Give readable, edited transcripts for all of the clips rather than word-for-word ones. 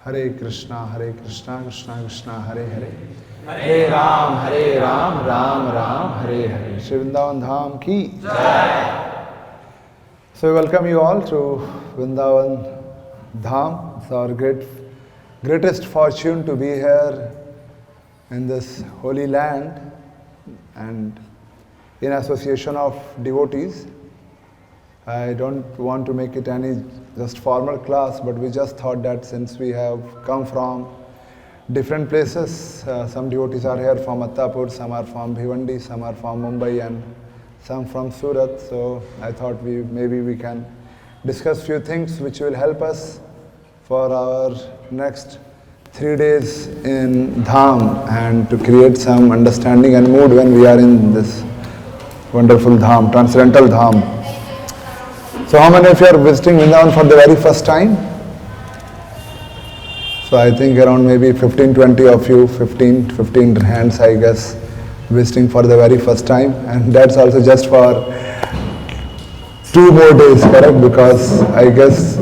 Hare Krishna, Krishna Krishna, Hare Hare, Hare Ram, Ram Ram, Hare Hare. Shri Vrindavan Dham ki Jai. So we welcome you all to Vrindavan Dham. It's our greatest fortune to be here in this holy land and in association of devotees. I don't want to make it any just formal class, but we just thought that since we have come from different places, some devotees are here from Attapur, some are from Bhiwandi, some are from Mumbai, and some from Surat. So I thought maybe we can discuss few things which will help us for our next 3 days in Dham and to create some understanding and mood when we are in this wonderful Dham, transcendental Dham. So how many of you are visiting Vrindavan for the very first time? So I think around maybe 15-20 of you, 15 hands I guess, visiting for the very first time, and that's also just for 2 more days, correct? Because I guess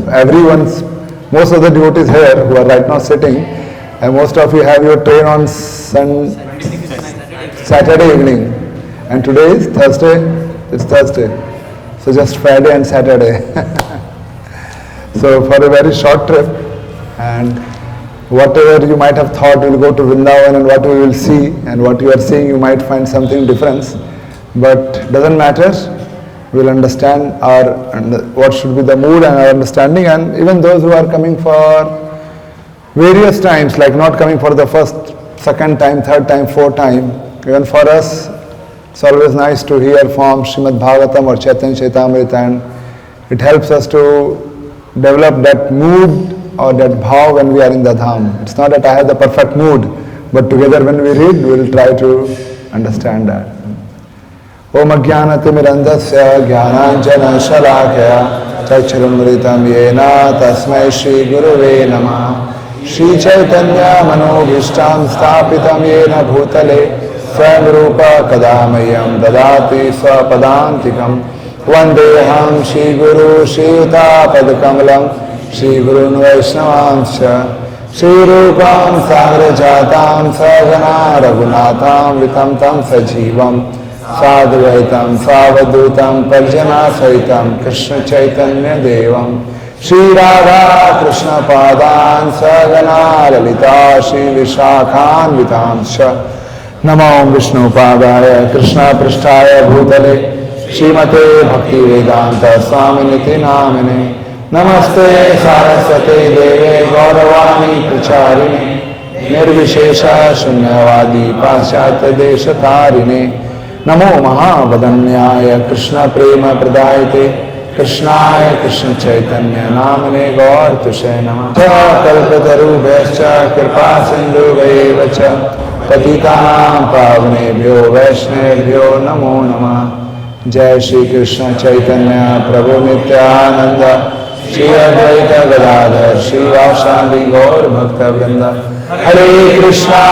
most of the devotees here who are right now sitting, and most of you have your train on Saturday evening, and today is Thursday, it's Thursday. So just Friday and Saturday. So for a very short trip, and whatever you might have thought you'll go to Vrindavan and what we will see and what you are seeing, you might find something different. But doesn't matter. We'll understand what should be the mood and our understanding. And even those who are coming for various times, like not coming for the first, second time, third time, fourth time, even for us, it's always nice to hear from Srimad Bhagavatam or Chaitanya Charitamrita, and it helps us to develop that mood or that bhav when we are in the Dham. It's not that I have the perfect mood, but together when we read, we will try to understand that. Om Ajnanatimirandasya Jnananjana Shalakaya Chakshurunmritam Yena Tasmai Shri Guruve Namah Shri Chaitanya Manobhishtam Sthapitam Yena Bhutale Swayam Rupa Kadamayam Dadati Swapadantikam Vandeham Shri Guru Shri Yuta Padakamalam Shri Gurun Vaishnavansya Shri Rupam Sagrajatam Sagana Raghunatham Vitam Tam Sajivam Sadhvaitam Savadutam Parjana Saitam Krishna Chaitanya Devam Shri Radha Krishna Padan Sagana Lalita Shri Vishakhan Vitamsha Namo Vishnu Padaya Krishna Prishtaya Bhutale Srimate Bhakti Vedanta Swaminiti Namine Namaste Saraswate Deve Gauravani Pracharini Nirvishesha Shunyavadi Paschatya Deshatarine Namo Mahavadanyaya Krishna Prema Pradayate Krishnaya Krishna Chaitanya Namane Gaur Tushe Namah Kalpatarubhascha Kripa Sindhu Vevacha Patitanam Pavnebhyo Vaishnavebhyo Namo Namah Jai Shri Krishna Chaitanya Prabhu Nityananda Shri Advaita Gadadhar Shri Vashanti Gaur Bhakta Vrinda Hare Krishna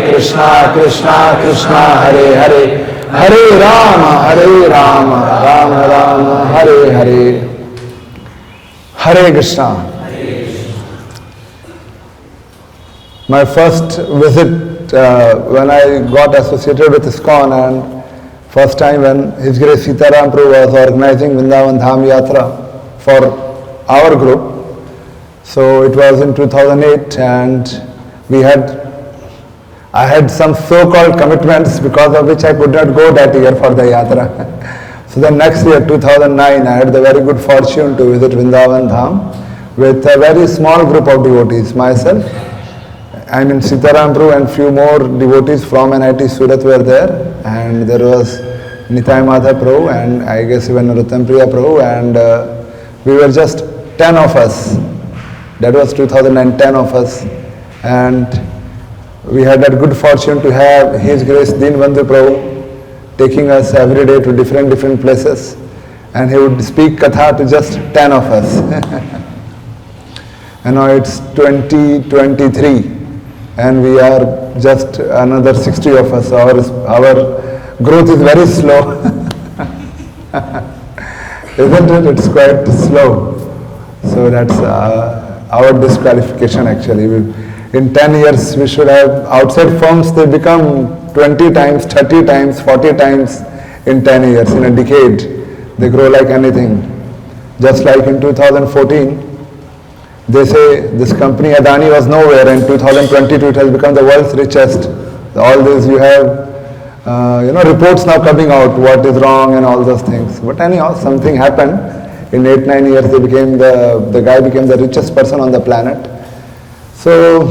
Krishna Krishna Hare Hare Hare Rama Rama Rama Hare Hare. Hare Krishna. My first visit when I got associated with ISKCON, and first time when His Grace Sitaram Prabhu was organizing Vrindavan Dham Yatra for our group. So it was in 2008, and I had some so-called commitments because of which I could not go that year for the yatra. So then next year, 2009, I had the very good fortune to visit Vrindavan Dham with a very small group of devotees. Myself, Sitaram Prabhu and few more devotees from NIT Surat were there, and there was Nitai Madhav Prabhu and I guess even Narottam Priya Prabhu, and we were just 10 of us. That was 2009, 10 of us, and we had that good fortune to have His Grace Dinbandhu Prabhu taking us every day to different places, and he would speak Katha to just 10 of us. And now it's 2023, and we are just another 60 of us. Our growth is very slow. Isn't it? It's quite slow. So that's our disqualification actually. In 10 years we should have, outside firms they become 20 times, 30 times, 40 times in 10 years, in a decade. They grow like anything. Just like in 2014, they say this company Adani was nowhere, and 2022 it has become the world's richest. All this you have, reports now coming out, what is wrong and all those things. But anyhow, something happened. In 8-9 years, they became the guy became the richest person on the planet. So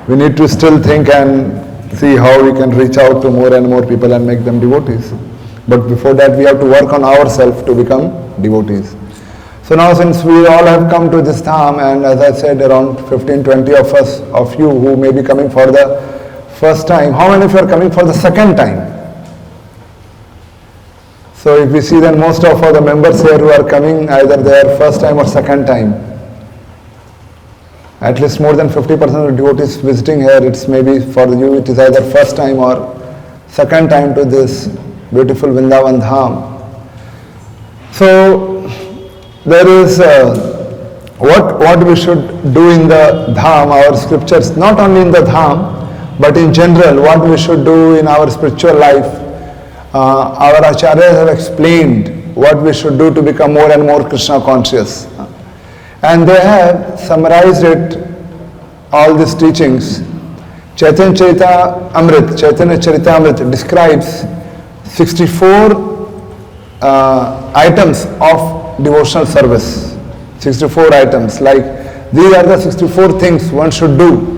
we need to still think and see how we can reach out to more and more people and make them devotees. But before that, we have to work on ourselves to become devotees. So now, since we all have come to this dham, and as I said, around 15-20 of you who may be coming for the first time, how many of you are coming for the second time? So if we see, then most of the members here who are coming, either they are first time or second time. At least more than 50% of the devotees visiting here, it's maybe for you, it is either first time or second time to this beautiful Vrindavan Dham. So there is what we should do in the Dham, our scriptures, not only in the Dham, but in general, what we should do in our spiritual life. Our acharyas have explained what we should do to become more and more Krishna conscious. And they have summarized it, all these teachings. Chaitanya Charitamrita describes 64 items of devotional service. 64 items, like these are the 64 things one should do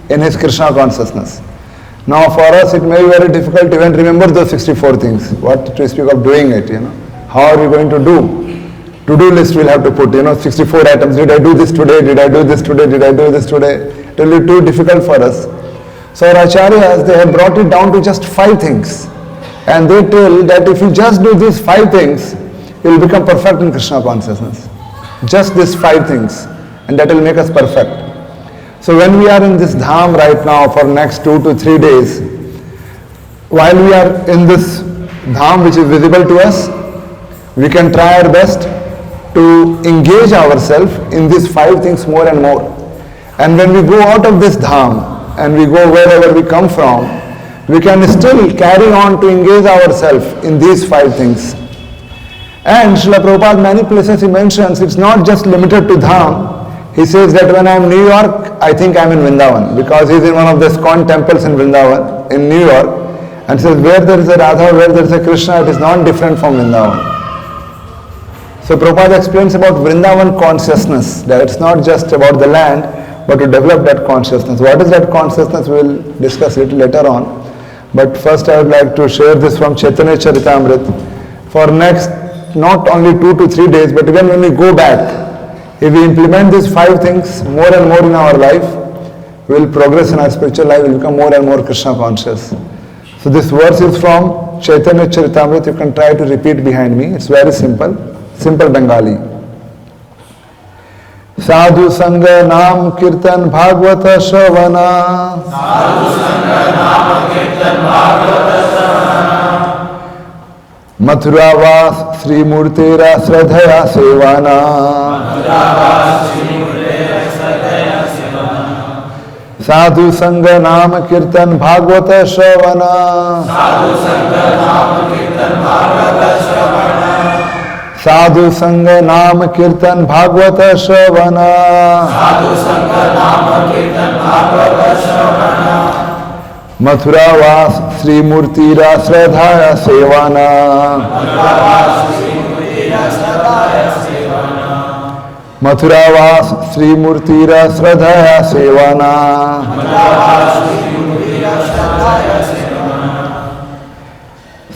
in his Krishna consciousness. Now for us it may be very difficult to even remember those 64 things. What to speak of doing it, How are we going to do? To-do list we'll have to put, 64 items. Did I do this today? Did I do this today? Did I do this today? It will be too difficult for us. So our acharyas, they have brought it down to just 5 things. And they tell that if you just do these 5 things, you will become perfect in Krishna consciousness. Just these 5 things. And that will make us perfect. So when we are in this dham right now for next 2 to 3 days, while we are in this dham which is visible to us, we can try our best to engage ourselves in these 5 things more and more. And when we go out of this dham and we go wherever we come from, we can still carry on to engage ourselves in these 5 things. And Srila Prabhupada, many places he mentions, it's not just limited to dham. He says that when I'm in New York, I think I'm in Vrindavan, because he's in one of the ISKCON temples in Vrindavan, in New York, and says where there is a Radha, where there is a Krishna, it is not different from Vrindavan. So Prabhupada explains about Vrindavan consciousness, that it's not just about the land, but to develop that consciousness. What is that consciousness, we will discuss a little later on. But first I would like to share this from Chaitanya Charitamrita. For next, not only 2 to 3 days, but even when we go back, if we implement these 5 things more and more in our life, we will progress in our spiritual life, we will become more and more Krishna conscious. So this verse is from Chaitanya Charitamrita. You can try to repeat behind me. It's very simple. Simple Bengali. Sadhu Sangha Nam Kirtan Bhagavata Shravana. Sadhu Sangha Nam Kirtan Bhagavata Shravana. Mathura Vas Sri Murtera Sradhaya Sevana. Mathura Vas Sri Murtera Sradhaya Sevana. Sadhu Sangha Nam Kirtan Bhagavata Shravana. Sadhu Sangha Nam Kirtan Bhagavata Shravana. Sadhu Sangha Nam Kirtan Bhagavata Shravana. Sadhu Sangha Nam Kirtan Bhagavata Shravana. Mathura Vas Sri Murtira Sradhaya Sevana. Mathura Vas Sri Murtira Sradhaya Sevana. Mathura Vas Sri Murtira Sradhaya Sevana. Mathura Vas Sri Murtira Sradhaya Sevana.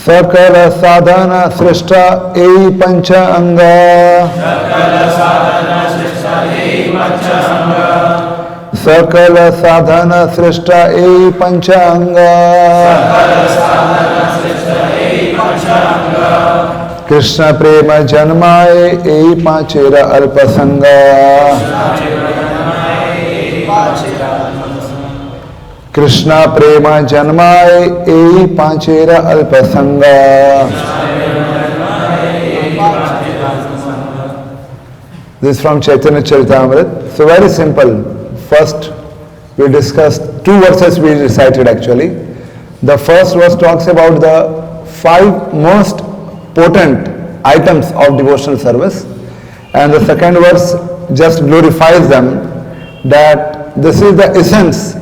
Sakala sadhana srishta ei pancha anga. Sakala sadhana srishta ei pancha anga. Sakala sadhana srishta ei pancha anga. Sakala sadhana srishta ei pancha anga. Krishna prema janmaye ei panchera alpasanga. Krishna prema janmaye ei panchera alpasanga. This is from Chaitanya Charitamrita. So very simple. First, we discussed 2 verses we recited actually. The first verse talks about the 5 most potent items of devotional service, and the second verse just glorifies them, that this is the essence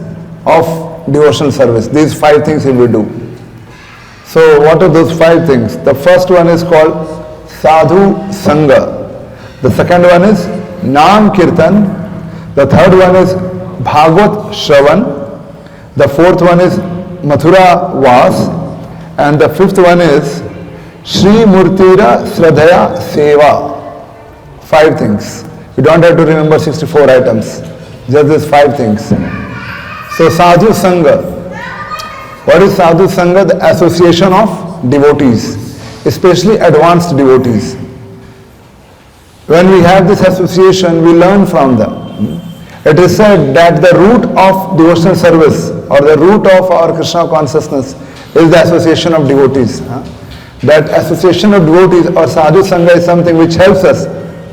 of devotional service. These 5 things he will do. So what are those 5 things? The first one is called Sadhu Sangha. The second one is Naam Kirtan. The third one is Bhagavad Shravan. The fourth one is Mathura Vas. And the fifth one is Shri Murtira Shraddhaya Seva. 5 things. You don't have to remember 64 items. Just these 5 things. So Sadhu Sangha. What is Sadhu Sangha? The association of devotees, especially advanced devotees. When we have this association, we learn from them. It is said that the root of devotional service or the root of our Krishna consciousness is the association of devotees. That association of devotees or Sadhu Sangha is something which helps us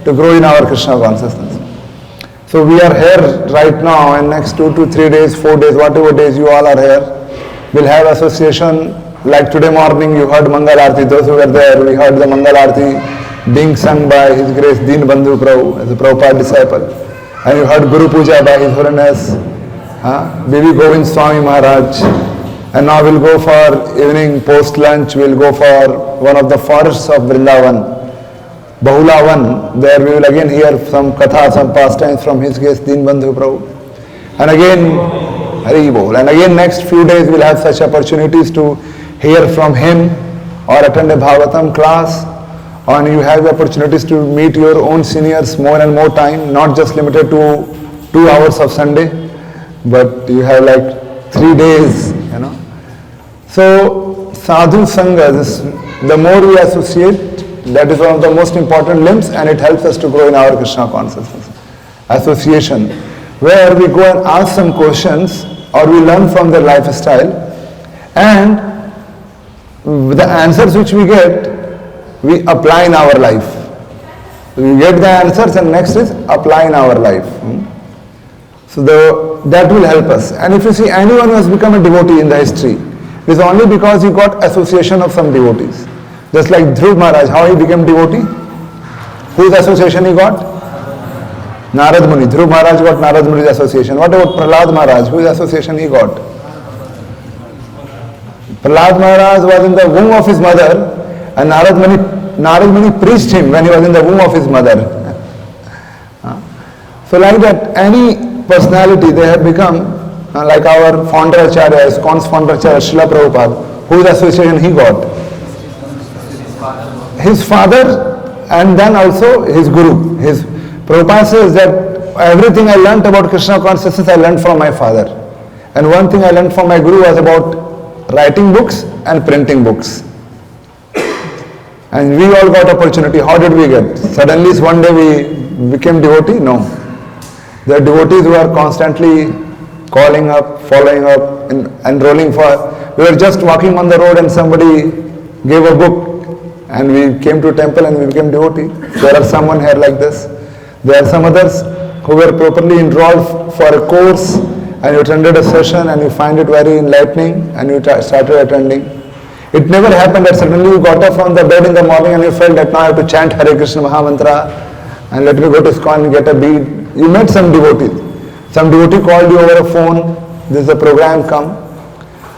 to grow in our Krishna consciousness. So we are here right now, and next 2 to 3 days, 4 days, whatever days you all are here, we'll have association. Like today morning you heard Mangal Aarti. Those who were there, we heard the Mangal Aarti being sung by His Grace Deen Bandhu Prabhu as a Prabhupada disciple. And you heard Guru Puja by His Holiness Bibi Govind Swami Maharaj. And now we'll go for evening post lunch, we'll go for one of the forests of Vrindavan, Bahulavan. There we will again hear some katha, some pastimes from His Grace Deen Bandhu Prabhu. And again, Hari Bol. And again next few days we'll have such opportunities to hear from him or attend a Bhagavatam class. And you have the opportunities to meet your own seniors more and more time, not just limited to 2 hours of Sunday, but you have like 3 days, So Sadhu Sangha, the more we associate, that is one of the most important limbs, and it helps us to grow in our Krishna consciousness. Association, where we go and ask some questions or we learn from their lifestyle, and the answers which we get, we apply in our life. We get the answers, and next is apply in our life. So that will help us. And if you see anyone who has become a devotee in the history, it is only because he got association of some devotees. Just like Dhruv Maharaj, how he became devotee? Whose association he got? Narad Muni. Dhruv Maharaj got Narad Muni's association. What about Prahlad Maharaj? Whose association he got? Prahlad Maharaj was in the womb of his mother, and Narad Muni preached him when he was in the womb of his mother. So like that, any personality, they have become like our founder Acharya, ISKCON's founder Acharya, Srila Prabhupada, whose association he got? His father, and then also his guru. His Prabhupada says that everything I learnt about Krishna consciousness I learnt from my father. And one thing I learnt from my guru was about writing books and printing books. And we all got opportunity. How did we get? Suddenly one day we became devotee? No. There are devotees who are constantly calling up, following up, enrolling for. We were just walking on the road and somebody gave a book and we came to a temple and we became devotee. There are someone here like this. There are some others who were properly enrolled for a course and you attended a session and you find it very enlightening and you started attending. It never happened that suddenly you got up from the bed in the morning and you felt that now I have to chant Hare Krishna Mahamantra and let me go to ISKCON and get a bead. You met some devotee. Some devotee called you over a phone, this is a program, come.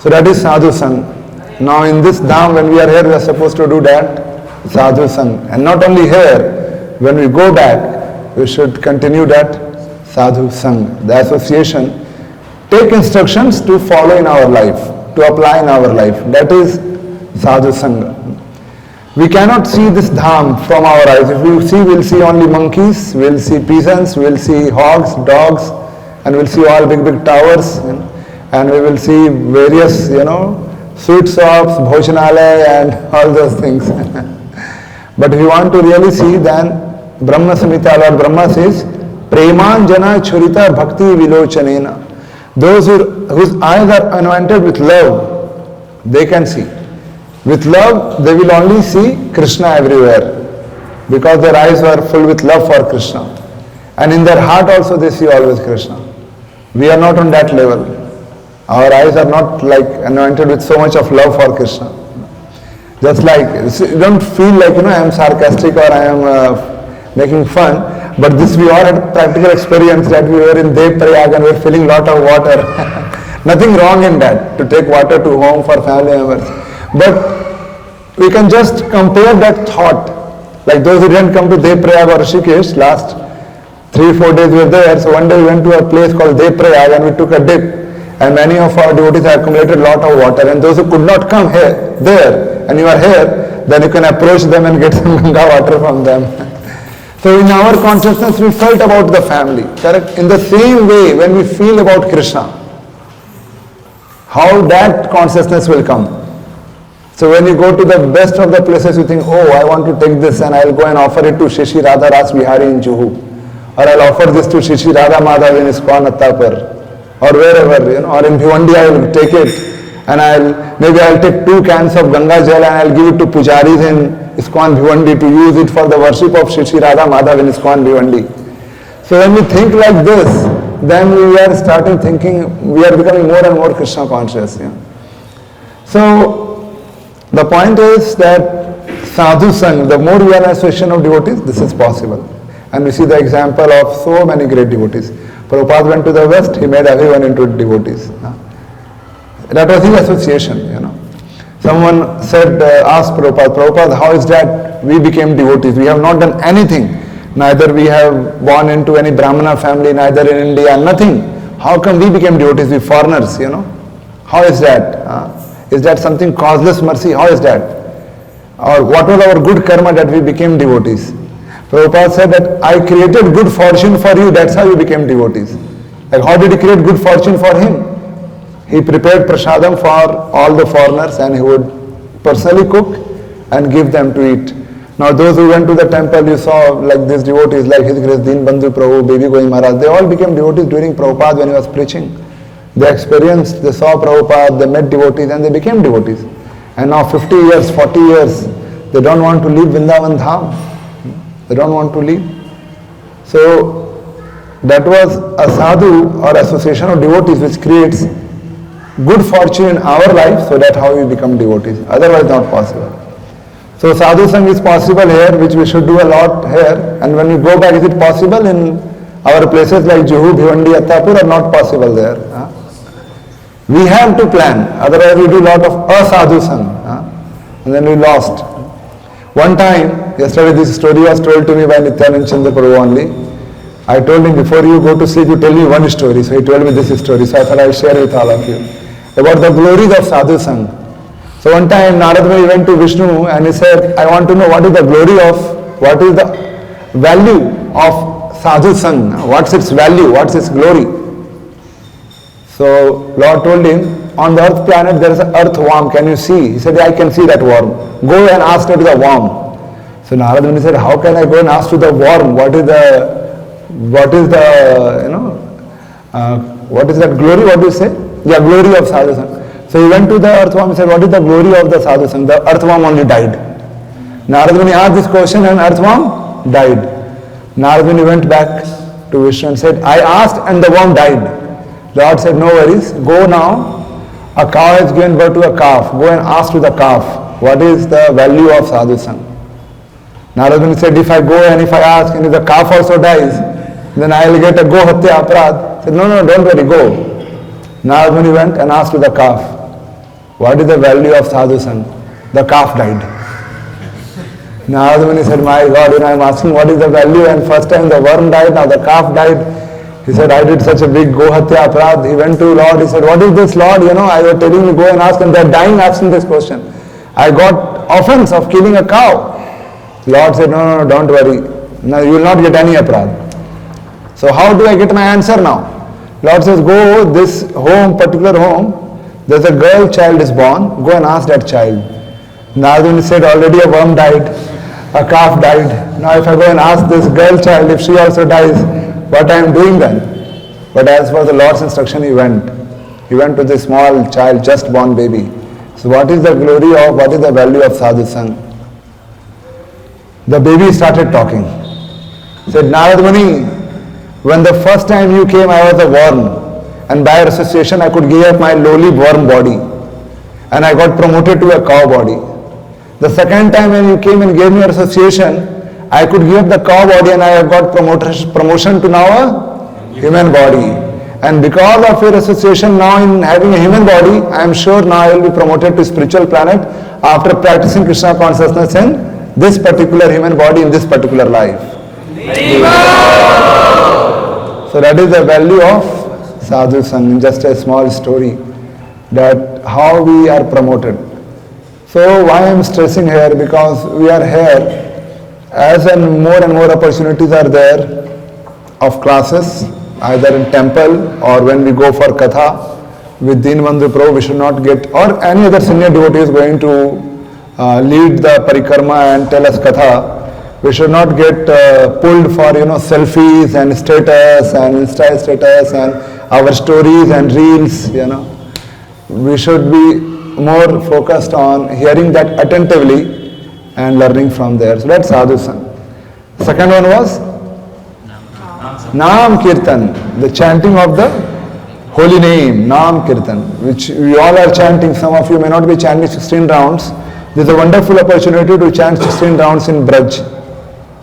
So that is Sadhu Sang. Now in this Dham, when we are here, we are supposed to do that, Sadhu Sang. And not only here, when we go back, we should continue that Sadhu Sang, the association. Take instructions to follow in our life, to apply in our life. That is Sadhu Sangha. We cannot see this dham from our eyes. If we see, we'll see only monkeys, we'll see peasants, we'll see hogs, dogs, and we'll see all big towers, and we will see various, sweet shops, bhojanalaya, and all those things. But if you want to really see, then Brahma Samhita, Lord Brahma says, Premanjana Churita Bhakti Vilochanena. Those whose eyes are anointed with love, they can see. With love, they will only see Krishna everywhere because their eyes were full with love for Krishna. And in their heart also they see always Krishna. We are not on that level. Our eyes are not like anointed with so much of love for Krishna. Just like, you don't feel like, I am sarcastic or I am making fun, but this we all had practical experience that we were in Dev Prayag and we were filling lot of water. Nothing wrong in that, to take water to home for family members. But we can just compare that thought. Like those who didn't come to Dev Prayag or Rishikesh, last 3-4 days we were there. So one day we went to a place called Dev Prayag and we took a dip. And many of our devotees have accumulated a lot of water. And those who could not come here, there, and you are here, then you can approach them and get some Ganga water from them. So in our consciousness we felt about the family. Correct? In the same way, when we feel about Krishna, how that consciousness will come. So when you go to the best of the places, you think, oh, I want to take this and I'll go and offer it to Shishi Radha Ras Bihari in Juhu. Or I'll offer this to Shishi Radha Madhav in ISKCON Attapur. Or wherever, or in Bhiwandi I will take it and maybe I'll take 2 cans of Ganga Jal and I'll give it to pujaris in ISKCON Bhiwandi to use it for the worship of Shishi Radha Madhav in ISKCON Bhiwandi. So when we think like this, then we are starting thinking, we are becoming more and more Krishna conscious. So the point is that sadhu sang, the more we are in association of devotees, this is possible. And we see the example of so many great devotees. Prabhupada went to the West, he made everyone into devotees. That was his association, Someone said, asked Prabhupada, how is that we became devotees? We have not done anything. Neither we have born into any Brahmana family, neither in India, nothing. How come we became devotees? We foreigners, How is that? Is that something causeless mercy? How is that? Or what was our good karma that we became devotees? Prabhupada said that I created good fortune for you, that's how you became devotees. Like how did he create good fortune for him? He prepared prasadam for all the foreigners and he would personally cook and give them to eat. Now those who went to the temple, you saw like these devotees like His Grace Deen Bandhu Prabhu, Baby Goi Maharaj, they all became devotees during Prabhupada when he was preaching. They experienced, they saw Prabhupada, they met devotees and they became devotees. And now 50 years, 40 years, they don't want to leave Vrindavan Dham. They don't want to leave. So that was a sadhu or association of devotees which creates good fortune in our life, so that how we become devotees. Otherwise not possible. So sadhu sang is possible here, which we should do a lot here. And when we go back, is it possible in our places like Juhu, Bhiwandi, Attapur, or not possible there? We have to plan. Otherwise we do a lot of asadhu sang. And then we lost. One time, yesterday this story was told to me by Nityanand Chandra Prabhu only. I told him, before you go to sleep, you tell me one story. So he told me this story. So I thought I'll share with all of you. About the glories of sadhu sang. So one time Narad Muni went to Vishnu and he said, I want to know what is the glory of, what is the value of sadhu sang. What's its value, what's its glory? So Lord told him, on the earth planet there is an earthworm, can you see? He said, I can see that worm. Go and ask to the worm. So Narad Muni said, how can I go and ask to the worm? What is that glory? What do you say? Yeah, glory of sadhu sang. So he went to the earthworm and said, what is the glory of the sadhu sang? The earthworm only died. Narad Muni asked this question and earthworm died. Narad Muni went back to Vishnu and said, I asked and the worm died. Lord said, no worries, go now. A cow has given birth to a calf. Go and ask to the calf, what is the value of sadhu sang? Narad Muni said, if I go and if I ask and if the calf also dies, then I will get a go hatya aparad. Said, no, don't worry, go. Narad Muni went and asked to the calf, what is the value of sadhu sang? The calf died. Narad Muni said, my God, I am asking what is the value, and first time the worm died, now the calf died. He said, I did such a big go hatya aparad. He went to Lord, he said, what is this, Lord? I was telling you, go and ask, and they are dying asking this question. I got offense of killing a cow. Lord said, no, don't worry. No, you will not get any aparad. So how do I get my answer now? Lord says, go this home, particular home, there's a girl child is born, go and ask that child. Narad Muni said, already a worm died, a calf died. Now if I go and ask this girl child, if she also dies, what I am doing then? But as for the Lord's instruction, he went. He went to this small child, just born baby. So what is the glory of, what is the value of sadhu sang? The baby started talking. He said, Narad Muni, When the first time you came, I was a worm, and by association I could give up my lowly worm body, and I got promoted to a cow body. The second time when you came and gave me your association, I could give up the cow body and I have got promotion to now a human body. And because of your association now in having a human body, I am sure now I will be promoted to spiritual planet after practicing Krishna consciousness in this particular human body in this particular life. So that is the value of sadhu sangha, just a small story that how we are promoted. So why I am stressing here, because we are here as and more opportunities are there of classes, either in temple or when we go for katha with Dinbandhu Prabhu, we should not get, or any other senior devotee is going to lead the parikrama and tell us katha, we should not get pulled for selfies and status and Insta status and our stories and reels. We should be more focused on hearing that attentively and learning from there. So that's sadhu sangha. Second one was Naam Kirtan, the chanting of the holy name, Naam Kirtan, which we all are chanting. Some of you may not be chanting 16 rounds. This is a wonderful opportunity to chant 16 rounds in Braj,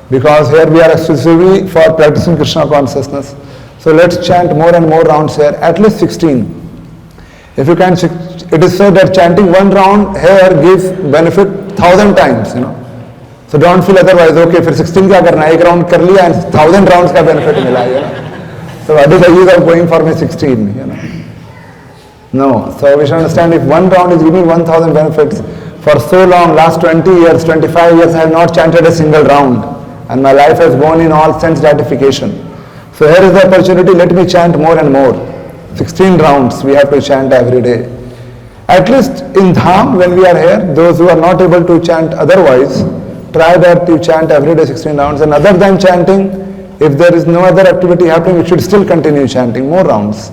because here we are exclusively for practicing Krishna consciousness. So let's chant more and more rounds here, at least 16. If you can, it is said that chanting one round here gives benefit 1,000 times, So don't feel otherwise, okay, for 16 क्या करना है, एक round कर लिया and 1,000 rounds का benefit मिला, So what is the use of going for me 16, No, so we should understand, if one round is giving 1,000 benefits, for so long, last 20 years, 25 years, I have not chanted a single round, and my life has gone in all sense gratification. So here is the opportunity, let me chant more and more. 16 rounds we have to chant every day. At least in Dham, when we are here, those who are not able to chant otherwise, try that you chant every day 16 rounds. And other than chanting, if there is no other activity happening, you should still continue chanting more rounds.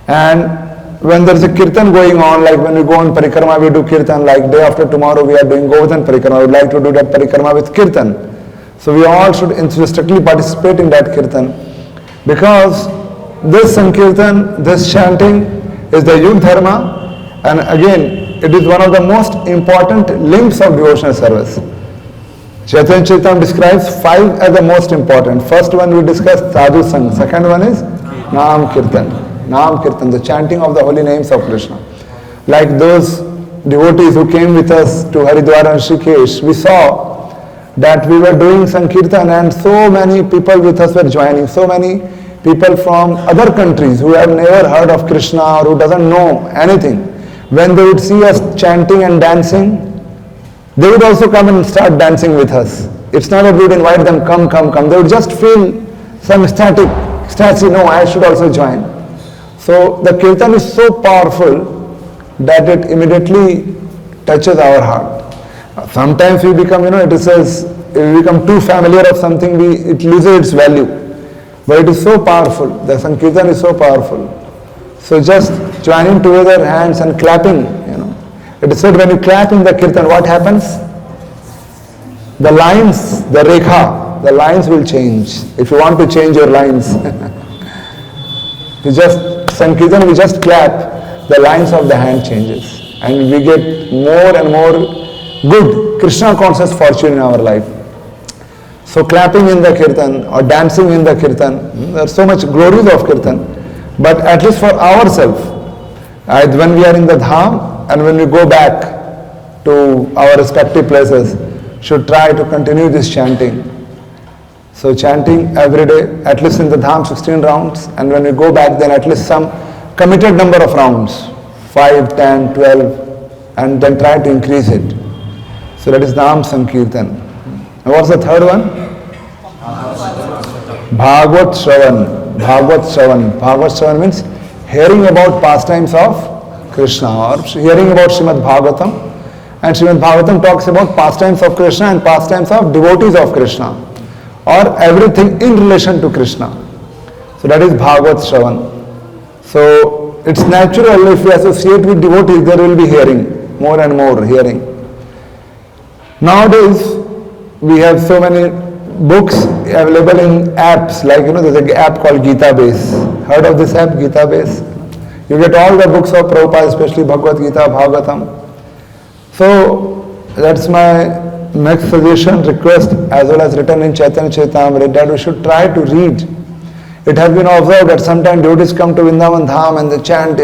And when there is a kirtan going on, like when we go on parikrama, we do kirtan, like day after tomorrow we are doing Govardhan parikrama, we would like to do that parikrama with kirtan. So we all should enthusiastically participate in that kirtan, because this sankirtan, this chanting is the Yug Dharma, and again, it is one of the most important limbs of devotional service. Chaitanya Charitamrita describes 5 as the most important. First one we discussed sadhu sangha. Second one is Naam Kirtan. Naam Kirtan, the chanting of the holy names of Krishna. Like those devotees who came with us to Haridwar and Rishikesh, we saw that we were doing Sankirtan and so many people with us were joining. So many people from other countries who have never heard of Krishna or who doesn't know anything. When they would see us chanting and dancing, they would also come and start dancing with us. It's not that we would invite them, come. They would just feel some ecstasy, no, I should also join. So the kirtan is so powerful that it immediately touches our heart. Sometimes we become, it says, if we become too familiar of something, it loses its value. But it is so powerful. The Sankirtan is so powerful. So just joining together hands and clapping, It is said when you clap in the kirtan, what happens? The lines, the rekha, the lines will change. If you want to change your lines, Sankirtan, we just clap, the lines of the hand changes. And we get more and more good Krishna conscious fortune in our life. So clapping in the kirtan or dancing in the kirtan, there are so much glories of kirtan. But at least for ourselves, when we are in the dham and when we go back to our respective places, should try to continue this chanting. So chanting every day, at least in the dham 16 rounds, and when we go back then at least some committed number of rounds, 5, 10, 12, and then try to increase it. So that is Naam Sankirtan. And what's the third one? Bhagavad Shravan. Bhagavad Shravan means hearing about pastimes of Krishna, or hearing about Srimad Bhagavatam. And Srimad Bhagavatam talks about pastimes of Krishna and pastimes of devotees of Krishna, or everything in relation to Krishna. So that is Bhagavad Shravan. So it's natural, if we associate with devotees, there will be hearing, more and more hearing. Nowadays, we have so many books available in apps, like there's an app called Gita Base. Heard of this app, Gita Base? You get all the books of Prabhupada, especially Bhagavad Gita, Bhagavatam. So that's my next suggestion, request, as well as written in Chaitanya Charitamrita, that we should try to read. It has been observed that sometimes devotees come to Vrindavan Dham and they chant,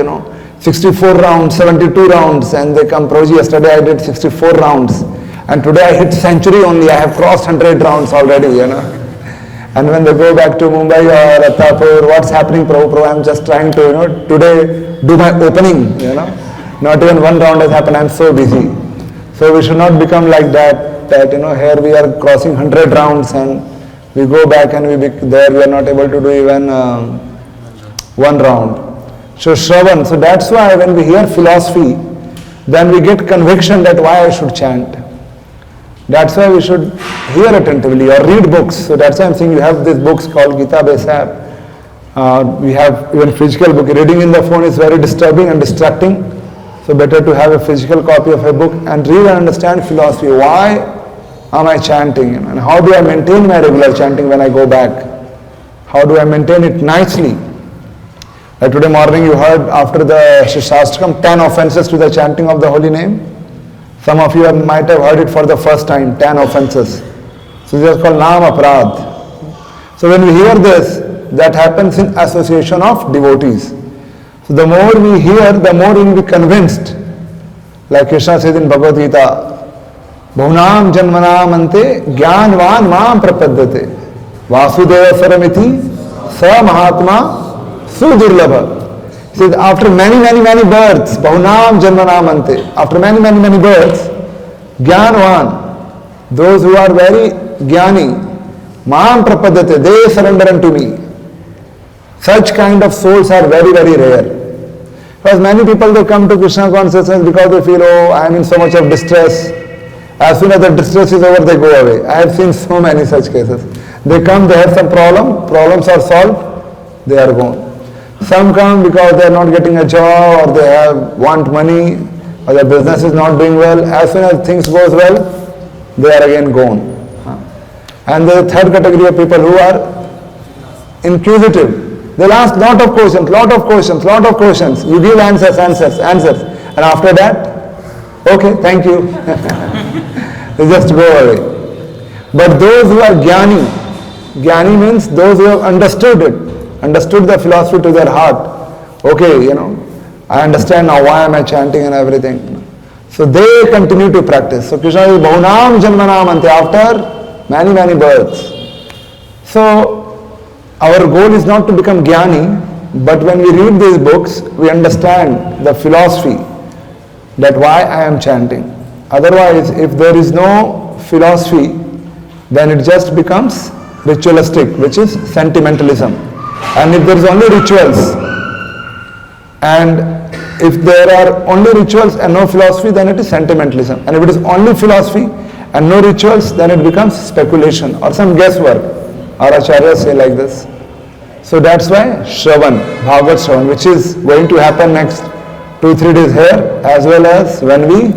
64 rounds, 72 rounds, and they come, Prabhuji, yesterday I did 64 rounds, and today I hit century only, I have crossed 100 rounds already, And when they go back to Mumbai or Attapur, what's happening, Prabhu, I'm just trying to, today do my opening, Not even one round has happened, I'm so busy. So we should not become like that, here we are crossing 100 rounds and we go back and there we are not able to do even one round. So Shravan, so that's why when we hear philosophy, then we get conviction that why I should chant. That's why we should hear attentively or read books. So that's why I'm saying you have these books called Gita Base app. We have even physical book. Reading in the phone is very disturbing and distracting. So better to have a physical copy of a book and read and understand philosophy. Why am I chanting? And how do I maintain my regular chanting when I go back? How do I maintain it nicely? Like today morning you heard after the Shastrakam 10 offenses to the chanting of the holy name. Some of you might have heard it for the first time, 10 offenses. So this is called Naam Aparadh. So when we hear this, that happens in association of devotees. So the more we hear, the more we will be convinced. Like Krishna says in Bhagavad Gita, Bhunam janmanam ante jnanvan mam prapadyate Vasudeva saramiti sa mahatma sudurlabha. He says after many births, Bhunam janmanam ante, after many births, jnanvan, those who are very jnani, mam prapadyate, they surrender unto me. Such kind of souls are very rare. Because many people, they come to Krishna consciousness because they feel, I am in so much of distress. As soon as the distress is over, they go away. I have seen so many such cases. They come, they have some problems are solved, they are gone. Some come because they are not getting a job or they want money or their business is not doing well. As soon as things goes well, they are again gone. And the third category of people who are inquisitive. They'll ask lot of questions. You give answers. And after that, okay, thank you. They just go away. But those who are jnani means those who have understood the philosophy to their heart. Okay, I understand now why am I chanting and everything. So they continue to practice. So Krishna is Bhunam Janmanam Ante, after many births. So our goal is not to become jnani, but when we read these books, we understand the philosophy that why I am chanting. Otherwise, if there is no philosophy, then it just becomes ritualistic, which is sentimentalism. And if there is only rituals, and if there are only rituals and no philosophy, then it is sentimentalism. And if it is only philosophy and no rituals, then it becomes speculation or some guesswork. Our acharyas say like this. So that's why Shravan, Bhagavad Shravan, which is going to happen next 2-3 days here, as well as when we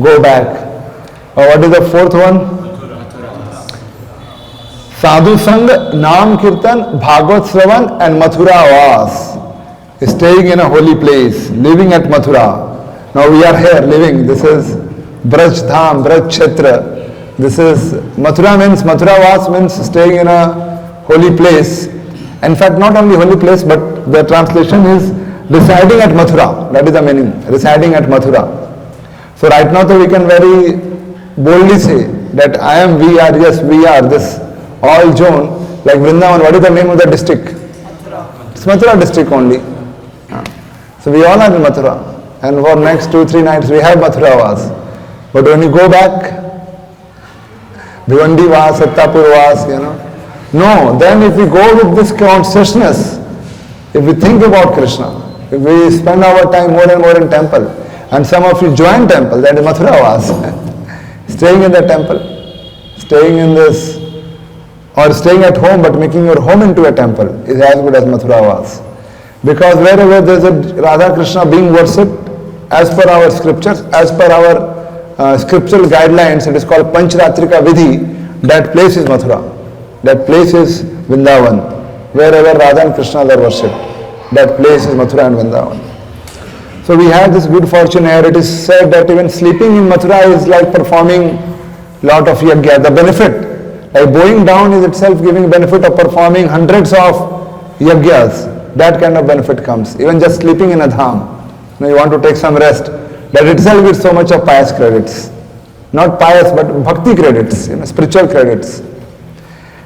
go back. What is the fourth one? Sadhu Sang, Naam Kirtan, Bhagavad Shravan and Mathura Vas. Staying in a holy place, living at Mathura. Now we are here living. This is Braj Dham, Braj Kshetra. This is Mathura Vas means staying in a holy place. In fact, not only holy place, but the translation is residing at Mathura. That is the meaning, residing at Mathura. So right now, we can very boldly say that we are this all zone, like Vrindavan. What is the name of the district? Mathura. It's Mathura district only. So we all are in Mathura. And for next 2-3 nights, we have Mathura Vas. But when you go back, Bhivandi Vas, Attapur Vas, No, then if we go with this consciousness, if we think about Krishna, if we spend our time more and more in temple, and some of you join temple, that is Mathura Vas, staying in the temple, staying in this, or staying at home but making your home into a temple is as good as Mathura Vas. Because wherever there is a Radha Krishna being worshipped, as per our scriptures, as per our scriptural guidelines, it is called Panchratrika Vidhi, that place is Mathura. That place is Vrindavan. Wherever Radha and Krishna are worshipped, that place is Mathura and Vrindavan. So we have this good fortune here. It is said that even sleeping in Mathura is like performing lot of yajna. The benefit, like bowing down is itself giving benefit of performing hundreds of yajnas. That kind of benefit comes. Even just sleeping in a dham. You want to take some rest. That itself gives so much of pious credits. Not pious, but bhakti credits, spiritual credits.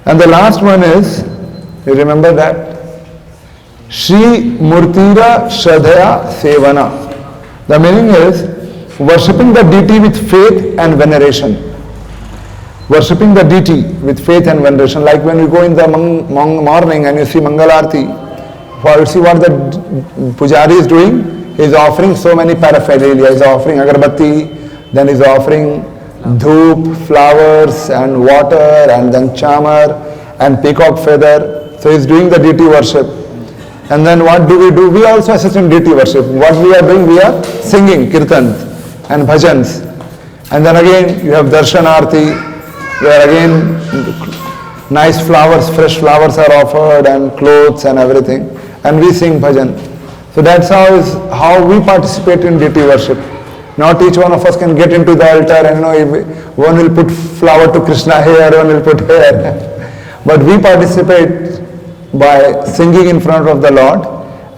And the last one is, you remember that? Shri Murtira Shraddhaya Sevana. The meaning is worshipping the deity with faith and veneration. Worshipping the deity with faith and veneration. Like when you go in the morning and you see Mangalarti, you see what the Pujari is doing? He is offering so many paraphernalia. He is offering agarbatti, then he is offering dhoop, flowers and water, and then chamar and peacock feather. So he is doing the deity worship. And then what do? We also assist in deity worship. What we are doing? We are singing kirtans and bhajans. And then again you have darshanarti, where again nice flowers, fresh flowers are offered and clothes and everything. And we sing bhajan. So that's how we participate in deity worship. Not each one of us can get into the altar and one will put flower to Krishna here, one will put here. But we participate by singing in front of the Lord,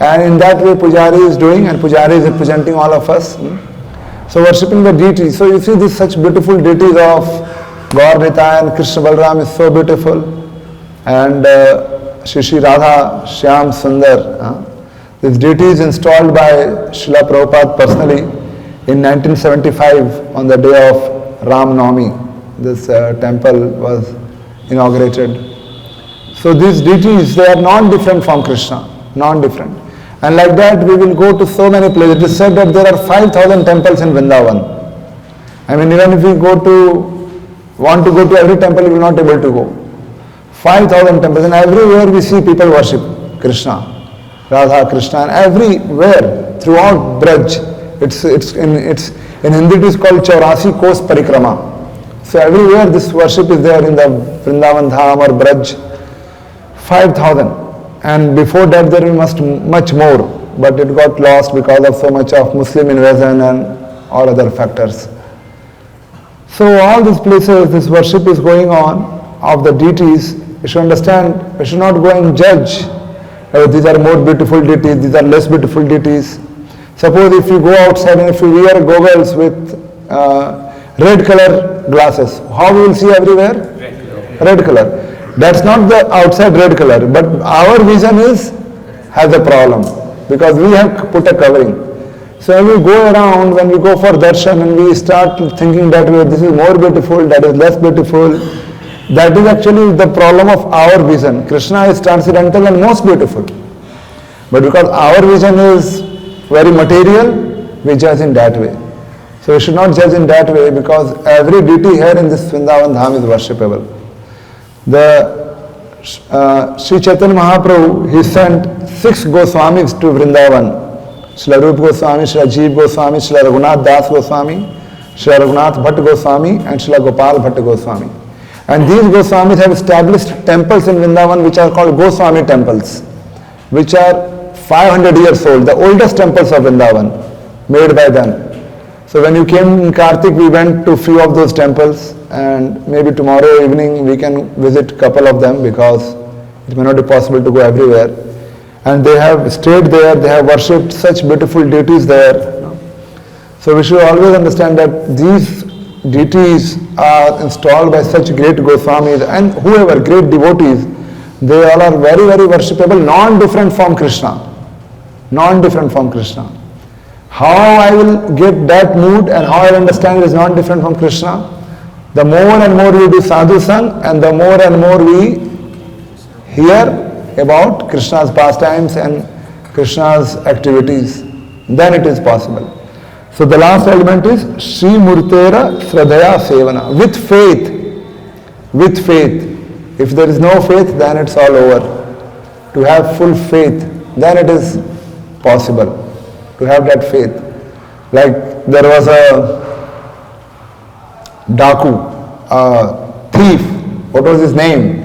and in that way Pujari is doing, and Pujari is representing all of us. So worshipping the deity. So you see these such beautiful deities of Gaur Nitya and Krishna Balram is so beautiful, and Shri Radha Shyam Sundar. This deity is installed by Srila Prabhupada personally in 1975 on the day of Ram Navami. This temple was inaugurated. So these deities, they are non-different from Krishna, non-different. And like that we will go to so many places. It is said that there are 5,000 temples in Vrindavan. I mean, even if we want to go to every temple, we will not able to go. 5,000 temples, and everywhere we see people worship Krishna, Radha, Krishna, and everywhere throughout Braj. In Hindi it is called Chaurasi Kos Parikrama. So everywhere this worship is there in the Vrindavan Dham or Braj. 5,000, and before that there was much more, but it got lost because of so much of Muslim invasion and all other factors. So all these places, this worship is going on of the deities. We should understand, we should not go and judge. These are more beautiful deities, these are less beautiful deities. Suppose if you go outside and if you wear goggles with red color glasses, how we will see everywhere? Red color. That's not the outside red color, but our vision has a problem because we have put a covering. So when we go around, when we go for darshan and we start thinking that way, this is more beautiful, that is less beautiful, that is actually the problem of our vision. Krishna is transcendental and most beautiful. But because our vision is very material, we judge in that way. So we should not judge in that way because every deity here in this Vrindavan Dham is worshipable. Sri Chaitanya Mahaprabhu, he sent 6 Goswamis to Vrindavan. Srila Rupa Goswami, Srila Jeev Goswami, Srila Raghunath Das Goswami, Srila Raghunath Bhatt Goswami, and Srila Gopal Bhatt Goswami. And these Goswamis have established temples in Vrindavan which are called Goswami temples, which are 500 years old, the oldest temples of Vrindavan, made by them. So when you came in Kartik, we went to few of those temples, and maybe tomorrow evening we can visit a couple of them because it may not be possible to go everywhere. And they have stayed there, they have worshipped such beautiful deities there. So we should always understand that these deities are installed by such great Goswamis and whoever, great devotees, they all are very, very worshipable, non-different from Krishna. Non-different from Krishna. How I will get that mood and how I understand it is non-different from Krishna? The more and more we do sadhu sang and the more and more we hear about Krishna's pastimes and Krishna's activities, then it is possible. So the last element is Sri Murtera Shraddhaya Sevana, with faith. With faith. If there is no faith, then it's all over. To have full faith, then it is possible to have that faith. Like there was a Daku, a thief. What was his name?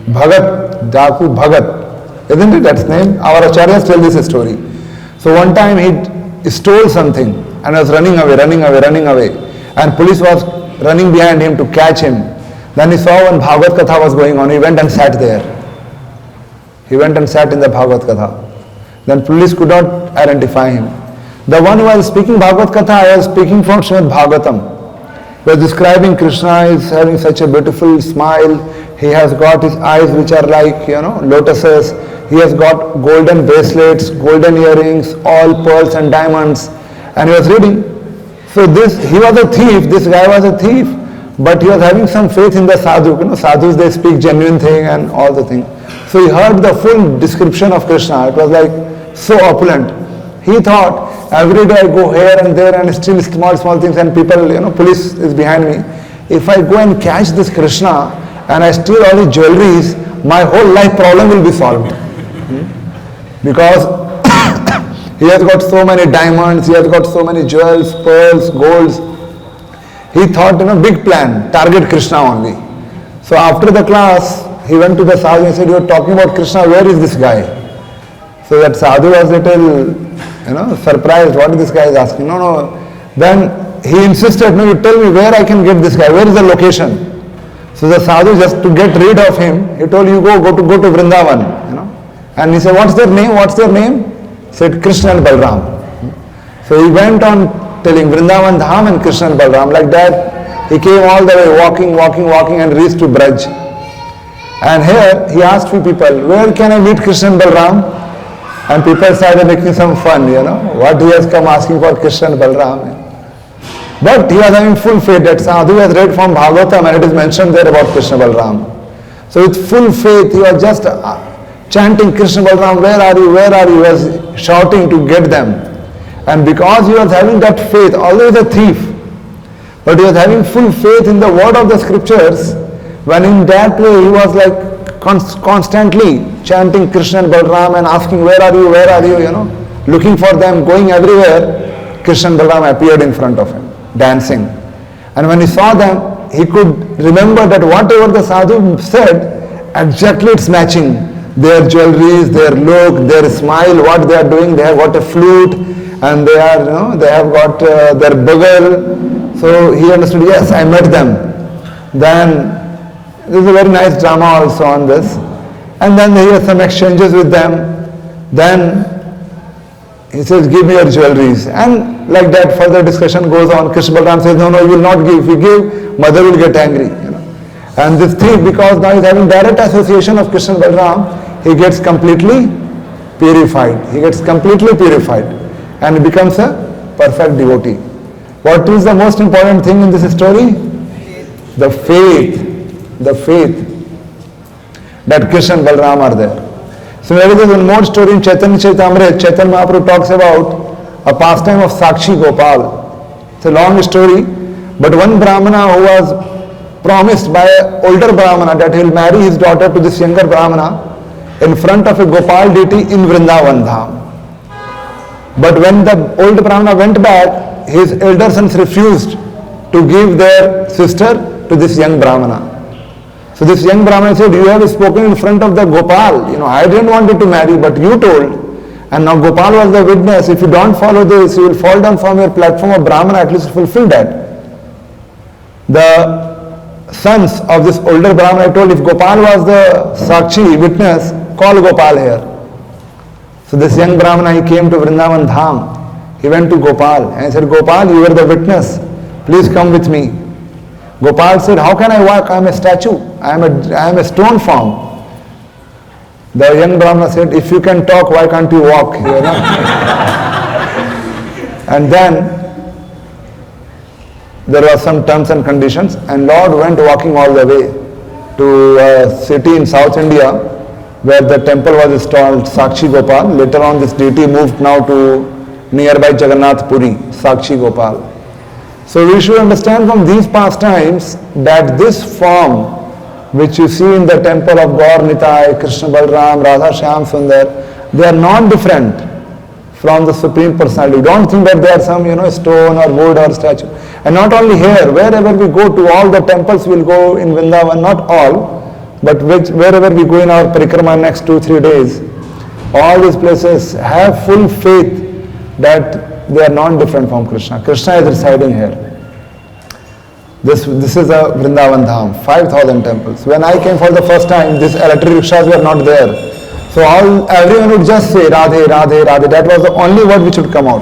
Bhagat, Daku Bhagat. Isn't it that's name? Our acharyas tell this story. So one time he stole something and was running away. And police was running behind him to catch him. Then he saw one Bhagavad Katha was going on. He went and sat there. He went and sat in the Bhagavad Katha. Then police could not identify him. The one who was speaking Bhagavad Katha was speaking from Srimad Bhagavatam. He was describing Krishna is having such a beautiful smile. He has got his eyes which are like, lotuses. He has got golden bracelets, golden earrings, all pearls and diamonds. And he was reading. So he was a thief, this guy was a thief. But he was having some faith in the sadhu. Sadhus, they speak genuine thing and all the thing. So he heard the full description of Krishna. It was like so opulent. He thought, every day I go here and there and steal small things and people, police is behind me. If I go and catch this Krishna and I steal all his jewelries, my whole life problem will be solved. Because he has got so many diamonds, he has got so many jewels, pearls, golds. He thought, big plan, target Krishna only. So after the class, he went to the sadhu and said, you are talking about Krishna, where is this guy? So that sadhu was little, surprised, what this guy is asking. No. Then he insisted, no, you tell me where I can get this guy, where is the location? So the sadhu, just to get rid of him, he told, you go to Vrindavan, And he said, what's their name? He said, Krishna and Balram. So he went on telling Vrindavan Dham and Krishna and Balram. Like that, he came all the way walking and reached to Braj. And here, he asked few people, where can I meet Krishna and Balram? And people started making some fun, what he has come asking for Krishna and Balram. But he was having full faith that sadhu has read from Bhagavatam and it is mentioned there about Krishna Balram. So with full faith, he was just chanting Krishna Balram, where are you? He was shouting to get them. And because he was having that faith, although he was a thief, but he was having full faith in the word of the scriptures, when in that way he was like constantly chanting Krishna and Balram and asking, where are you, looking for them, going everywhere, Krishna and Balram appeared in front of him, dancing. And when he saw them, he could remember that whatever the sadhu said, exactly it's matching. Their jewelries, their look, their smile, what they are doing, they have got a flute, and they have got their bugle. So he understood, yes, I met them. Then there's a very nice drama also on this. And then he has some exchanges with them. Then he says, give me your jewelries. And like that further discussion goes on. Krishna Balram says, no, you will not give. If you give, mother will get angry. And this thief, because now he's having direct association of Krishna Balram, he gets completely purified. And he becomes a perfect devotee. What is the most important thing in this story? The faith that Krishna and Balram are there. Similarly, there is one more story in Chaitanya Charitamrita. Chaitanya Mahaprabhu talks about a pastime of Sakshi Gopal. It's a long story, but one Brahmana who was promised by an older Brahmana that he will marry his daughter to this younger Brahmana in front of a Gopal deity in Vrindavan Dham. But when the old Brahmana went back, his elder sons refused to give their sister to this young Brahmana. So this young Brahmana said, you have spoken in front of the Gopal. I didn't want you to marry, but you told. And now Gopal was the witness. If you don't follow this, you will fall down from your platform of Brahmana, at least fulfill that. The sons of this older Brahmana told, if Gopal was the Sakshi witness, call Gopal here. So this young Brahmana, he came to Vrindavan Dham. He went to Gopal and he said, Gopal, you were the witness. Please come with me. Gopal said, how can I walk? I am a statue. I am a stone form. The young Brahmana said, if you can talk, why can't you walk? And then there were some terms and conditions, and Lord went walking all the way to a city in South India where the temple was installed, Sakshi Gopal. Later on this deity moved now to nearby Jagannath Puri, Sakshi Gopal. So we should understand from these pastimes that this form which you see in the temple of Gaur Nitai, Krishna Balram, Radha Shyam Sundar, they are not different from the Supreme Personality. Don't think that they are some stone or wood or statue. And not only here, wherever we go to, all the temples will go in Vrindavan, not all. but wherever we go in our parikrama next 2-3 days, all these places have full faith that they are non-different from Krishna. Krishna is residing here. This is a Vrindavan Dham, 5,000 temples. When I came for the first time, these electric rickshaws were not there. So everyone would just say Radhe, Radhe, Radhe. That was the only word which would come out.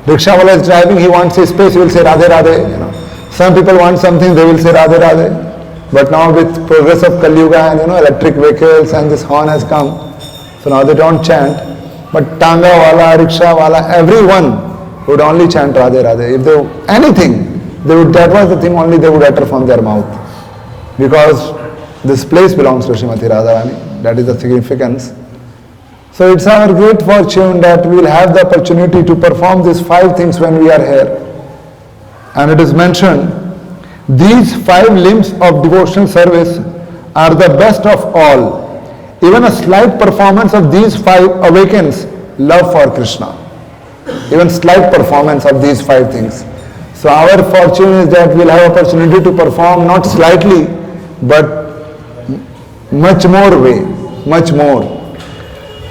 Rickshaw wala is driving, he wants his space, he will say Radhe, Radhe. Some people want something, they will say Radhe, Radhe. But now with progress of Kali Yuga and electric vehicles and this horn has come, so now they don't chant. But Tanga wala, rickshaw wala, everyone would only chant Radhe, Radhe. If they anything, that was the thing only they would utter from their mouth. Because this place belongs to Srimati Radharani. That is the significance. So it's our great fortune that we will have the opportunity to perform these 5 things when we are here. And it is mentioned, these 5 limbs of devotional service are the best of all. Even a slight performance of these 5 awakens love for Krishna. Even slight performance of these 5 things. So our fortune is that we'll have opportunity to perform not slightly, but much more way, much more.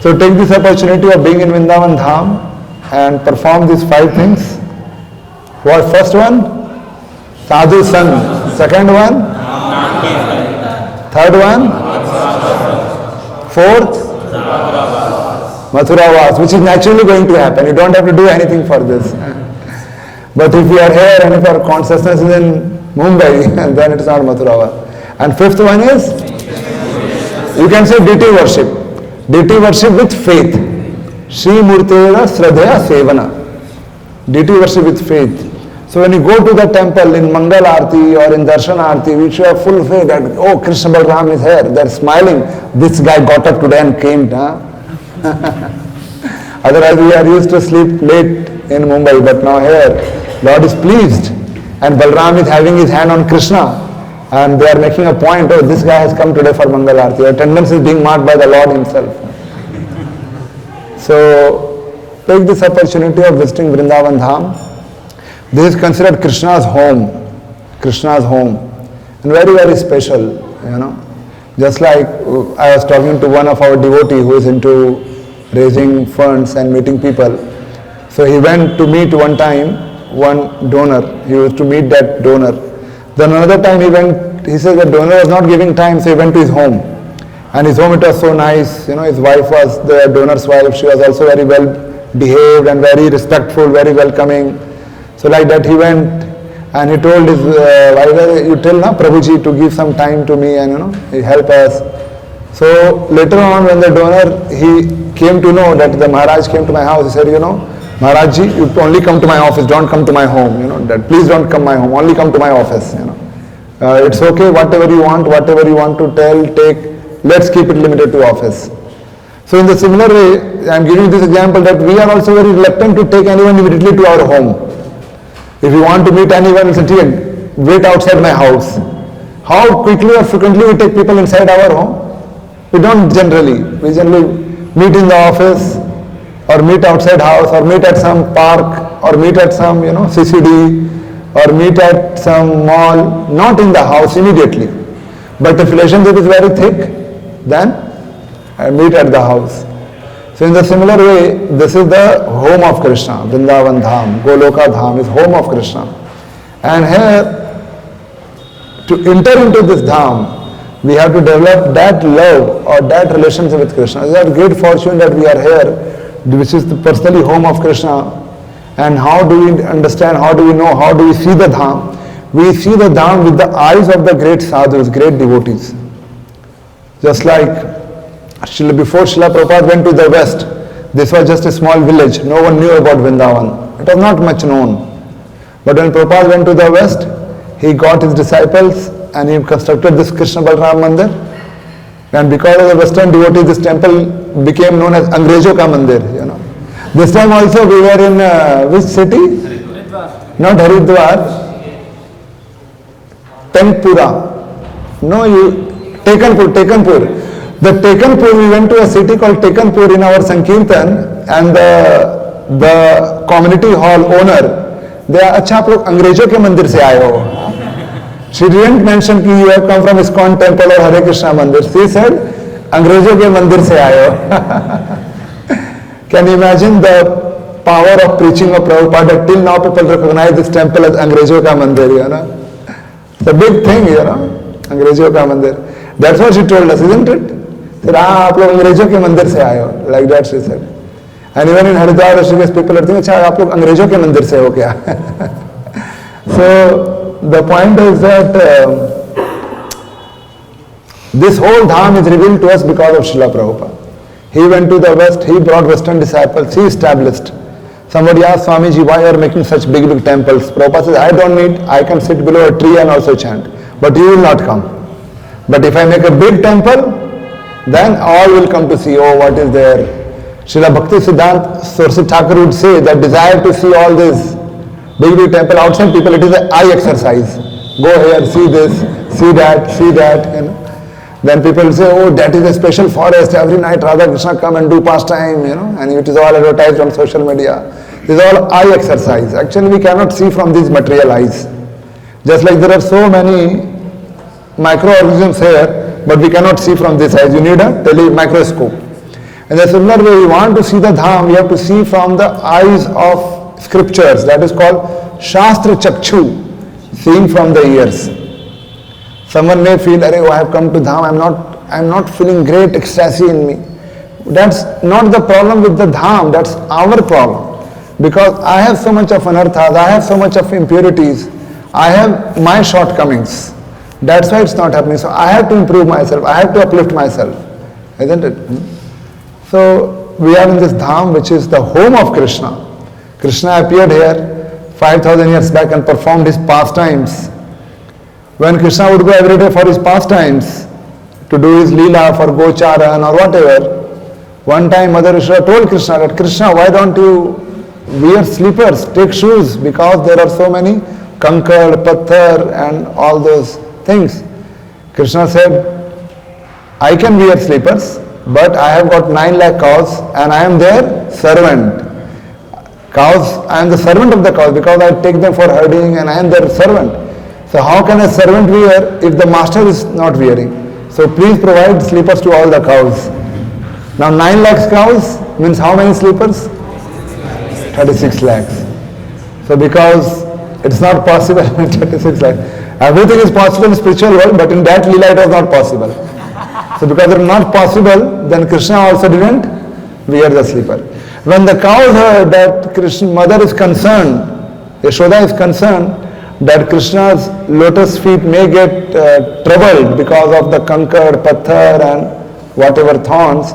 So take this opportunity of being in Vrindavan Dham and perform these 5 things. What first one? Sadhu Sang. Second one? Third one? Fourth? Mathura Vas, which is naturally going to happen. You don't have to do anything for this. But if you are here and if our consciousness is in Mumbai, then it is not Mathura Vas. And 5th one is? You can say deity worship. Deity worship with faith. Shri Murtera Sradhaya Sevana. Deity worship with faith. So when you go to the temple in Mangal Aarti or in Darshan Aarti, we should have full faith that, oh, Krishna Balram is here. They are smiling. This guy got up today and came. Otherwise we are used to sleep late in Mumbai, but now here, Lord is pleased. And Balram is having his hand on Krishna. And they are making a point, oh, this guy has come today for Mangal Aarti. Attendance is being marked by the Lord himself. So, take this opportunity of visiting Vrindavan Dham. This is considered Krishna's home. Krishna's home. And very, very special, Just like I was talking to one of our devotee who is into raising funds and meeting people. So he went to meet one time one donor. He used to meet that donor. Then another time he said the donor was not giving time, so he went to his home. And his home, it was so nice. His wife was the donor's wife. She was also very well behaved and very respectful, very welcoming. So like that he went and he told his wife, you tell Prabhuji to give some time to me and he help us. So later on when the donor, he came to know that the Maharaj came to my house, he said, Maharajji, you only come to my office, don't come to my home, that please don't come my home, only come to my office, it's okay, whatever you want to tell, take, let's keep it limited to office. So in the similar way, I am giving this example that we are also very reluctant to take anyone immediately to our home. If you want to meet anyone, say, wait outside my house. How quickly or frequently we take people inside our home? We don't generally. We generally meet in the office, or meet outside house, or meet at some park, or meet at some, CCD, or meet at some mall, not in the house immediately. But if relationship is very thick, then I meet at the house. So in the similar way, this is the home of Krishna, Vrindavan Dham, Goloka Dham is home of Krishna. And here, to enter into this Dham, we have to develop that love or that relationship with Krishna. It is a great fortune that we are here, which is the personally home of Krishna. And how do we understand, how do we know, how do we see the Dham? We see the Dham with the eyes of the great sadhus, great devotees. Just like before Srila Prabhupada went to the West, this was just a small village. No one knew about Vrindavan. It was not much known. But when Prabhupada went to the West, he got his disciples and he constructed this Krishna Balram Mandir. And because of the Western devotees, this temple became known as Angrejo Ka Mandir. This time also we were in which city? Haridwar. Not Haridwar. Tenpura. No, Tekanpur. The Tekanpur, we went to a city called Tekanpur in our Sankirtan, and the community hall owner, they are, अच्छा आप लोग अंग्रेजों के मंदिर से आए हो. She didn't mention कि you have come from ISKCON temple or Hare Krishna मंदिर. She said अंग्रेजों के मंदिर से आए हो. Can you imagine the power of preaching of Prabhupada? Till now people recognize this temple as अंग्रेजों का मंदिर, you know. It's a big thing, you know. अंग्रेजों का मंदिर. That's what she told us, isn't it? Said, आप लोग अंग्रेजों के मंदिर से आए हो. Like that she said. And even in Haridwar, Rishikesh, people are thinking, अच्छा आप लोग अंग्रेजों के मंदिर से हो क्या? So the point is that this whole dham is revealed to us because of Srila Prabhupada. He went to the West, he brought Western disciples, he established. Somebody asked Swamiji, why you are making such big, big temples? Prabhupada says, I don't need, I can sit below a tree and also chant. But you will not come. But if I make a big temple, then all will come to see, oh, what is there? Srila Bhakti Siddhanta Saraswati Thakur would say that desire to see all this big, big temple outside people, it is an eye exercise. Go here, see this, see that, you know. Then people say, oh, that is a special forest. Every night Radha Krishna come and do pastime, you know, and it is all advertised on social media. This is all eye exercise. Actually, we cannot see from these material eyes. Just like there are so many microorganisms here, but we cannot see from this eyes. You need a microscope. In a similar way, we want to see the dham, we have to see from the eyes of scriptures. That is called Shastra Chakshu, seeing from the ears. Someone may feel, oh, I have come to dham, I am not feeling great ecstasy in me. That's not the problem with the dham, that's our problem. Because I have so much of anarthas, I have so much of impurities, I have my shortcomings. That's why it's not happening. So I have to improve myself, I have to uplift myself. Isn't it? So we are in this dham which is the home of Krishna. Krishna appeared here 5,000 years back and performed his pastimes. When Krishna would go every day for his pastimes, to do his leela for Gocharan or whatever, one time Mother Yashoda told Krishna that, Krishna, why don't you wear slippers, take shoes, because there are so many kankad, patthar and all those things. Krishna said, I can wear slippers, but I have got 9 lakh cows and I am their servant. Cows, I am the servant of the cows because I take them for herding and I am their servant. So how can a servant wear if the master is not wearing? So please provide slippers to all the cows. Now 9 lakhs cows means how many slippers? 36 lakhs. So because it's not possible in 36 lakhs. Everything is possible in spiritual world, but in that Leela it was not possible. So because it was not possible, then Krishna also didn't wear the slipper. When the cows heard that Krishna mother is concerned, Yashoda is concerned, that Krishna's lotus feet may get troubled because of the kankad, patthar and whatever thorns,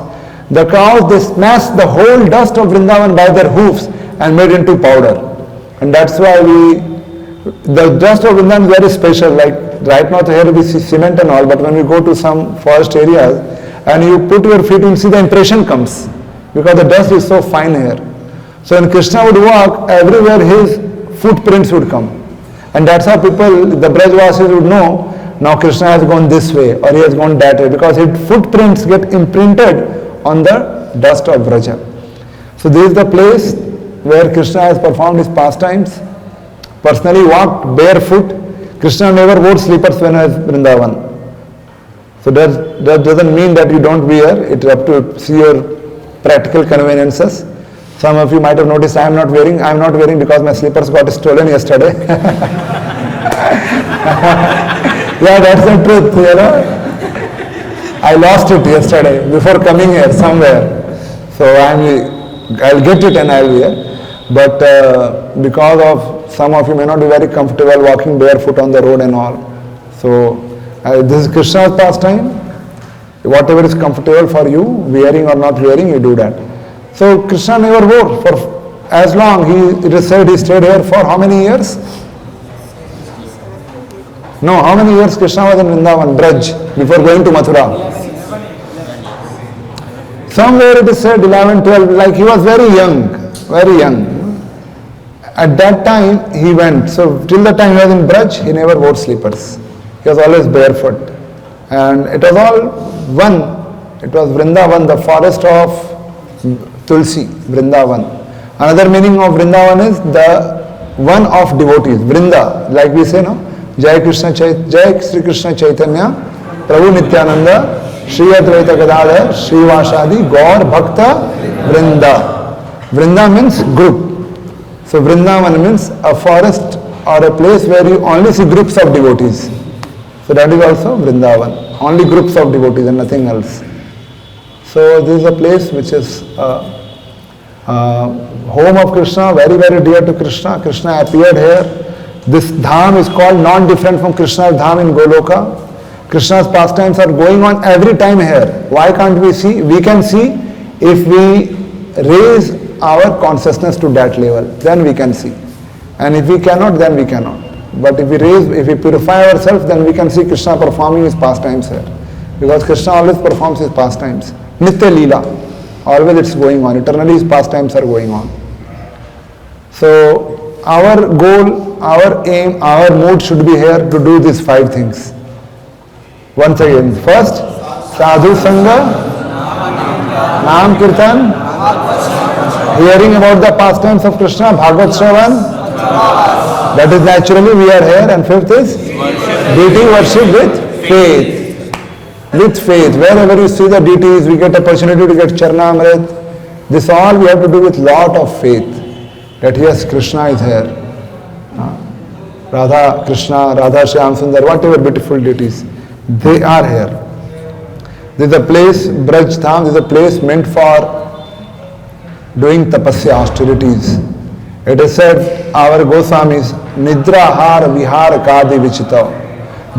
the cows, they smashed the whole dust of Vrindavan by their hoofs and made into powder. And that's why the dust of Vrindavan is very special. Like right now here we see cement and all, but when we go to some forest areas and you put your feet, you'll see the impression comes because the dust is so fine here. So when Krishna would walk, everywhere his footprints would come. And that's how people, the Brajvasis would know, now Krishna has gone this way or he has gone that way, because his footprints get imprinted on the dust of Braja. So this is the place where Krishna has performed his pastimes. Personally walked barefoot. Krishna never wore slippers when he was Vrindavan. So that doesn't mean that you don't wear, it's up to see your practical conveniences. Some of you might have noticed I am not wearing because my slippers got stolen yesterday. Yeah, that's the truth, you know. I lost it yesterday before coming here somewhere. So I'll get it and I'll wear. But because of some of you may not be very comfortable walking barefoot on the road and all. So this is Krishna's pastime. Whatever is comfortable for you, wearing or not wearing, you do that. So Krishna never wore for as long. It is said he stayed here for how many years? No, how many years Krishna was in Vrindavan, Braj, before going to Mathura? Somewhere it is said 11, 12, like he was very young, very young. At that time he went, so till the time he was in Braj, he never wore slippers. He was always barefoot. And it was all one. It was Vrindavan, the forest of Tulsi, Vrindavan. Another meaning of Vrindavan is the one of devotees, Vrinda, like we say, no? जय श्री कृष्ण चैतन्य प्रभु नित्यानंद श्री अद्वैत गदाधर श्रीवासादि गौर भक्त वृंदा. Vrinda means group. So Vrindavan means a forest or a place where you only see groups of devotees. So that is also Vrindavan. Only groups of devotees and nothing else. So this is a place which is home of Krishna, very very dear to Krishna. Krishna appeared here. This dham is called non-different from Krishna's dham in Goloka. Krishna's pastimes are going on every time here. Why can't we see? We can see if we raise our consciousness to that level, then we can see. And if we cannot, then we cannot. But if we purify ourselves, then we can see Krishna performing his pastimes here. Because Krishna always performs his pastimes. Nitya Leela. Always it's going on. Eternally his pastimes are going on. So our goal, our aim, our mood should be here to do these 5 things. Once again, first, Sadhu Sangha, Naam Kirtan, hearing about the pastimes of Krishna, Bhagavad Shravan, that is naturally we are here. And 5th is deity worship with faith. With faith. Wherever you see the deities, we get opportunity to get Charnamrit. This all we have to do with lot of faith. That yes, Krishna is here. Radha, Krishna, Radha, Shyam Sundar, whatever beautiful deities, they are here. This is a place, Braj Dham, this is a place meant for doing tapasya, austerities. It is said, our Goswamis, Nidra Har Vihar Kadi Vichitav.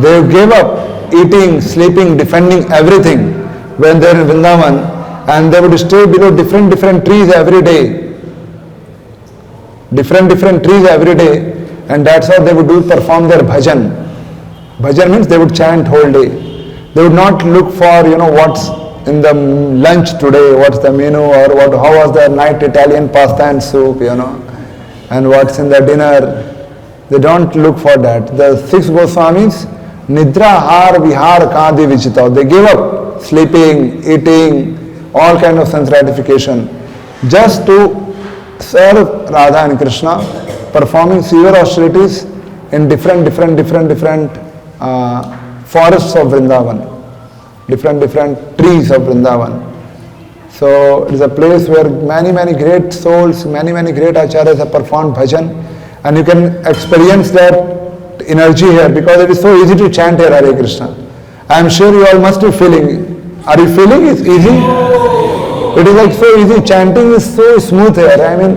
They gave up eating, sleeping, defending everything when they are in Vrindavan, and they would stay below different trees every day. Different trees every day, and that's how they would perform their bhajan. Bhajan means they would chant whole day. They would not look for, what's in the lunch today, what's the menu, or how was the night Italian pasta and soup, and what's in the dinner. They don't look for that. The 6 Goswamis, Nidra Har Vihar Kadi Vichita. They gave up sleeping, eating, all kind of sense gratification, just to serve Radha and Krishna, performing severe austerities in different forests of Vrindavan, different trees of Vrindavan. So it is a place where many great souls, many great acharyas have performed bhajan, and you can experience that energy here because it is so easy to chant here Hare Krishna. I am sure you all must be feeling. Are you feeling it's easy? It is like so easy. Chanting is so smooth here. I mean,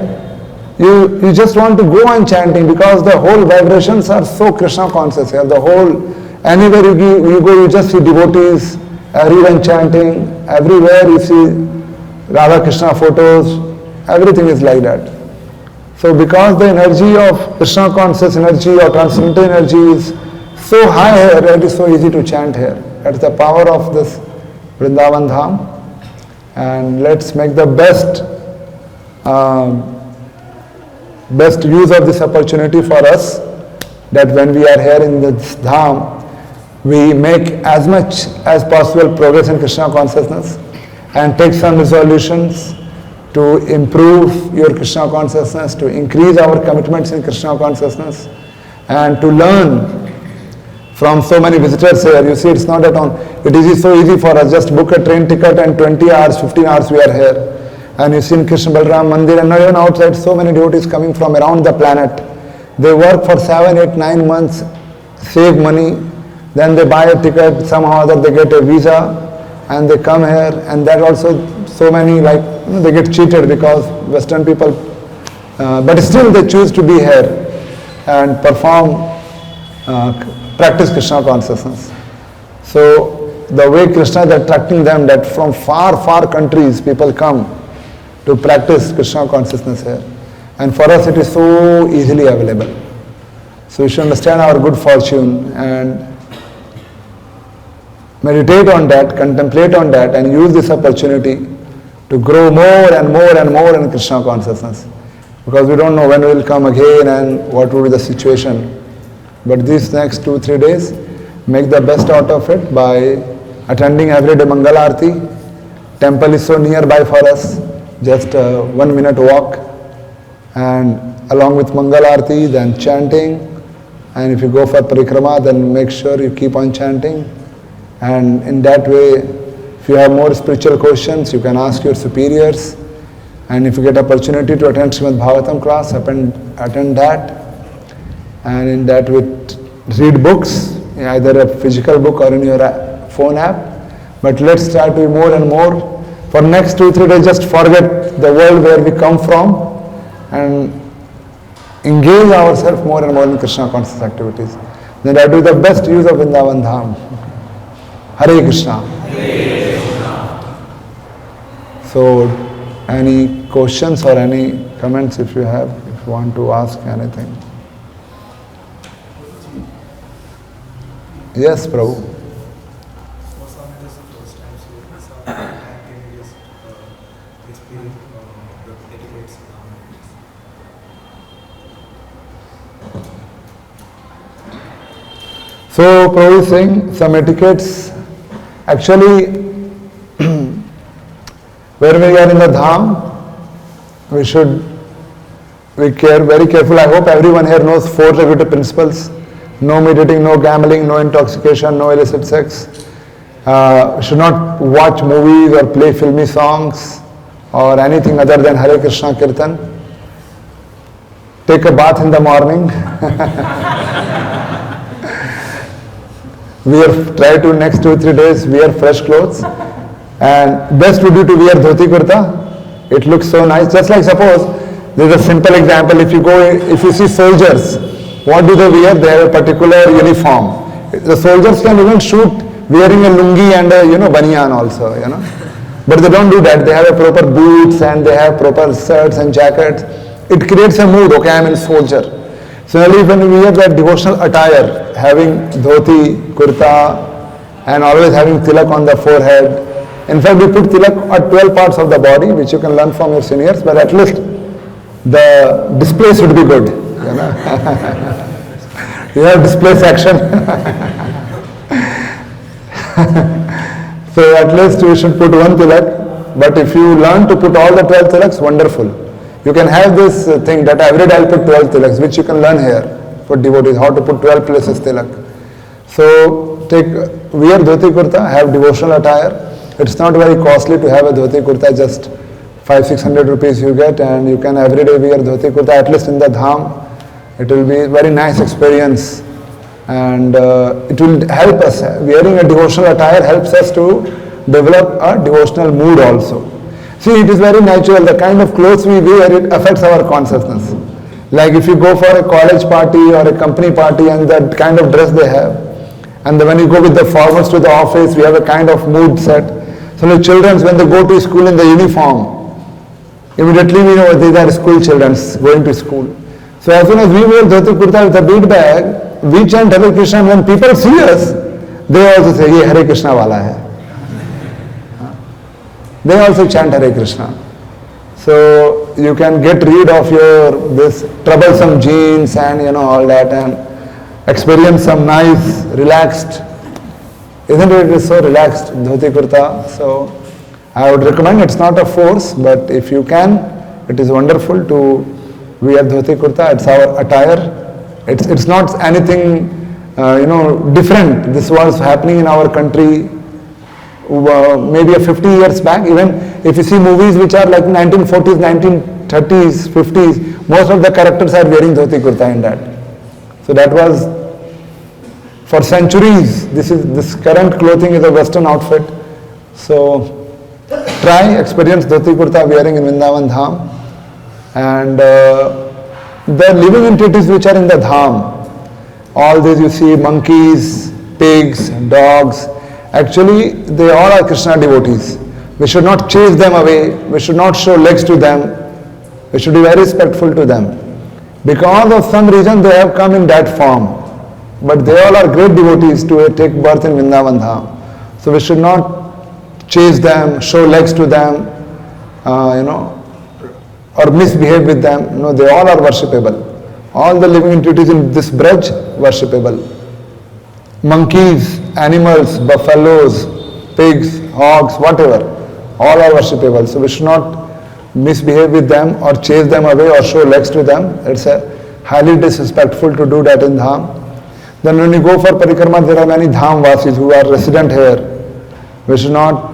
you just want to go on chanting because the whole vibrations are so Krishna conscious here. The whole, anywhere you go, you just see devotees, everyone chanting, everywhere you see Radha Krishna photos, everything is like that. So because the energy of Krishna conscious energy or transcendental energy is so high here, it is so easy to chant here. That's the power of this Vrindavan Dham. And let's make the best use of this opportunity for us, that when we are here in this Dham, we make as much as possible progress in Krishna consciousness and take some resolutions to improve your Krishna consciousness, to increase our commitments in Krishna consciousness, and to learn from so many visitors here. You see, it's not at all, it is so easy for us, just book a train ticket and 20 hours, 15 hours we are here. And you see in Krishna Balram Mandir and not even outside, so many devotees coming from around the planet. They work for 7, 8, 9 months, save money, then they buy a ticket, somehow or other they get a visa, and they come here, and that also so many they get cheated because Western people, but still they choose to be here and practice Krishna consciousness. So the way Krishna is attracting them, that from far countries people come to practice Krishna consciousness here. And for us it is so easily available. So we should understand our good fortune and meditate on that, contemplate on that, and use this opportunity to grow more and more in Krishna consciousness. Because we don't know when we will come again and what will be the situation. But these next 2-3 days, make the best out of it by attending every day Mangala Aarti. Temple is so nearby for us, just a 1 minute walk. And along with Mangala Aarti, then chanting And if you go for parikrama, then make sure you keep on chanting. And in that way, if you have more spiritual questions, you can ask your superiors. And if you get opportunity to attend Srimad Bhagavatam class, attend that. And in that way, read books, either a physical book or in your phone app. But let's try to be more and more. For next 2-3 days, just forget the world where we come from and engage ourselves more and more in Krishna conscious activities. Then that will be the best use of Vrindavan Dham. Hare Krishna. Hare Krishna. So, any questions or any comments if you have, if you want to ask anything? Yes, Prabhu. So, Prabhu is saying some etiquettes. Actually, when we are in the Dham, we should be very careful. I hope everyone here knows 4 regulative principles. No meat eating, no gambling, no intoxication, no illicit sex. We should not watch movies or play filmy songs or anything other than Hare Krishna Kirtan. Take a bath in the morning. Try to next 2-3 days wear fresh clothes, and best would be to wear dhoti kurta. It looks so nice. Just like suppose there is a simple example. If you see soldiers, what do they wear? They have a particular uniform. The soldiers can even shoot wearing a lungi and a banyan also. But they don't do that. They have a proper boots and they have proper shirts and jackets. It creates a mood. Okay, I am a soldier. Similarly, when we wear that devotional attire, having dhoti, kurta, and always having tilak on the forehead. In fact, we put tilak at 12 parts of the body, which you can learn from your seniors, but at least the display should be good. You have display section. So at least you should put one tilak, but if you learn to put all the 12 tilaks, wonderful. You can have this thing that every day I'll put 12 tilaks, which you can learn here for devotees, how to put 12 places tilak. So wear dhoti kurta, have devotional attire. It's not very costly to have a dhoti kurta, just 500-600 rupees you get, and you can every day wear dhoti kurta, at least in the Dham. It will be a very nice experience, and it will help us. Wearing a devotional attire helps us to develop a devotional mood also. See, it is very natural. The kind of clothes we wear, it affects our consciousness. Like if you go for a college party or a company party and that kind of dress they have, and when you go with the formals to the office, we have a kind of mood set. So the children, when they go to school in the uniform, immediately we know these are school children going to school. So as soon as we wear dhoti kurta with a bead bag, we chant Hare Krishna. When people see us, they also say, "Ye Hare Krishna wala hai." They also chant Hare Krishna. So you can get rid of this troublesome jeans and all that, and experience some nice, relaxed. Isn't it? It is so relaxed, dhoti kurta. So I would recommend. It's not a force, but if you can, it is wonderful to wear dhoti kurta. It's our attire. It's not anything different. This was happening in our country maybe 50 years back. Even if you see movies which are like 1940s, 1930s, 50s, most of the characters are wearing dhoti kurta in that. So that was for centuries. This current clothing is a Western outfit. So try, experience dhoti kurta wearing in Vrindavan Dham. And the living entities which are in the Dham, all these you see, monkeys, pigs, dogs, actually they all are Krishna devotees. We should not chase them away. We should not show legs to them. We should be very respectful to them. Because of some reason they have come in that form. But they all are great devotees to take birth in Vrindavan Dham. So we should not chase them, show legs to them, or misbehave with them. No, they all are worshipable. All the living entities in this Braj, worshipable. Monkeys, animals, buffaloes, pigs, hogs, whatever, all are worshipable. So we should not misbehave with them or chase them away or show legs to them. It's highly disrespectful to do that in Dham. Then when you go for parikrama, there are many dham vasis who are resident here. We should not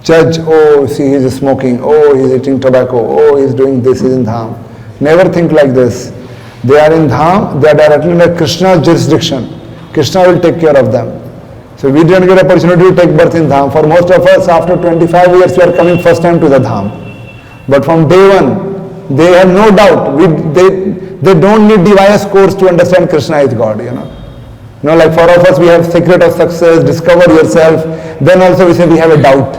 judge, oh, see, he is smoking, oh, he is eating tobacco, oh, he is doing this, he is in dham. Never think like this. They are in dham, they are directly under Krishna's jurisdiction. Krishna will take care of them. So we didn't get opportunity to take birth in dham. For most of us, after 25 years, we are coming first time to the dham. But from day one, they have no doubt. They don't need device course to understand Krishna is God, like for of us, we have secret of success, discover yourself. Then also we say we have a doubt.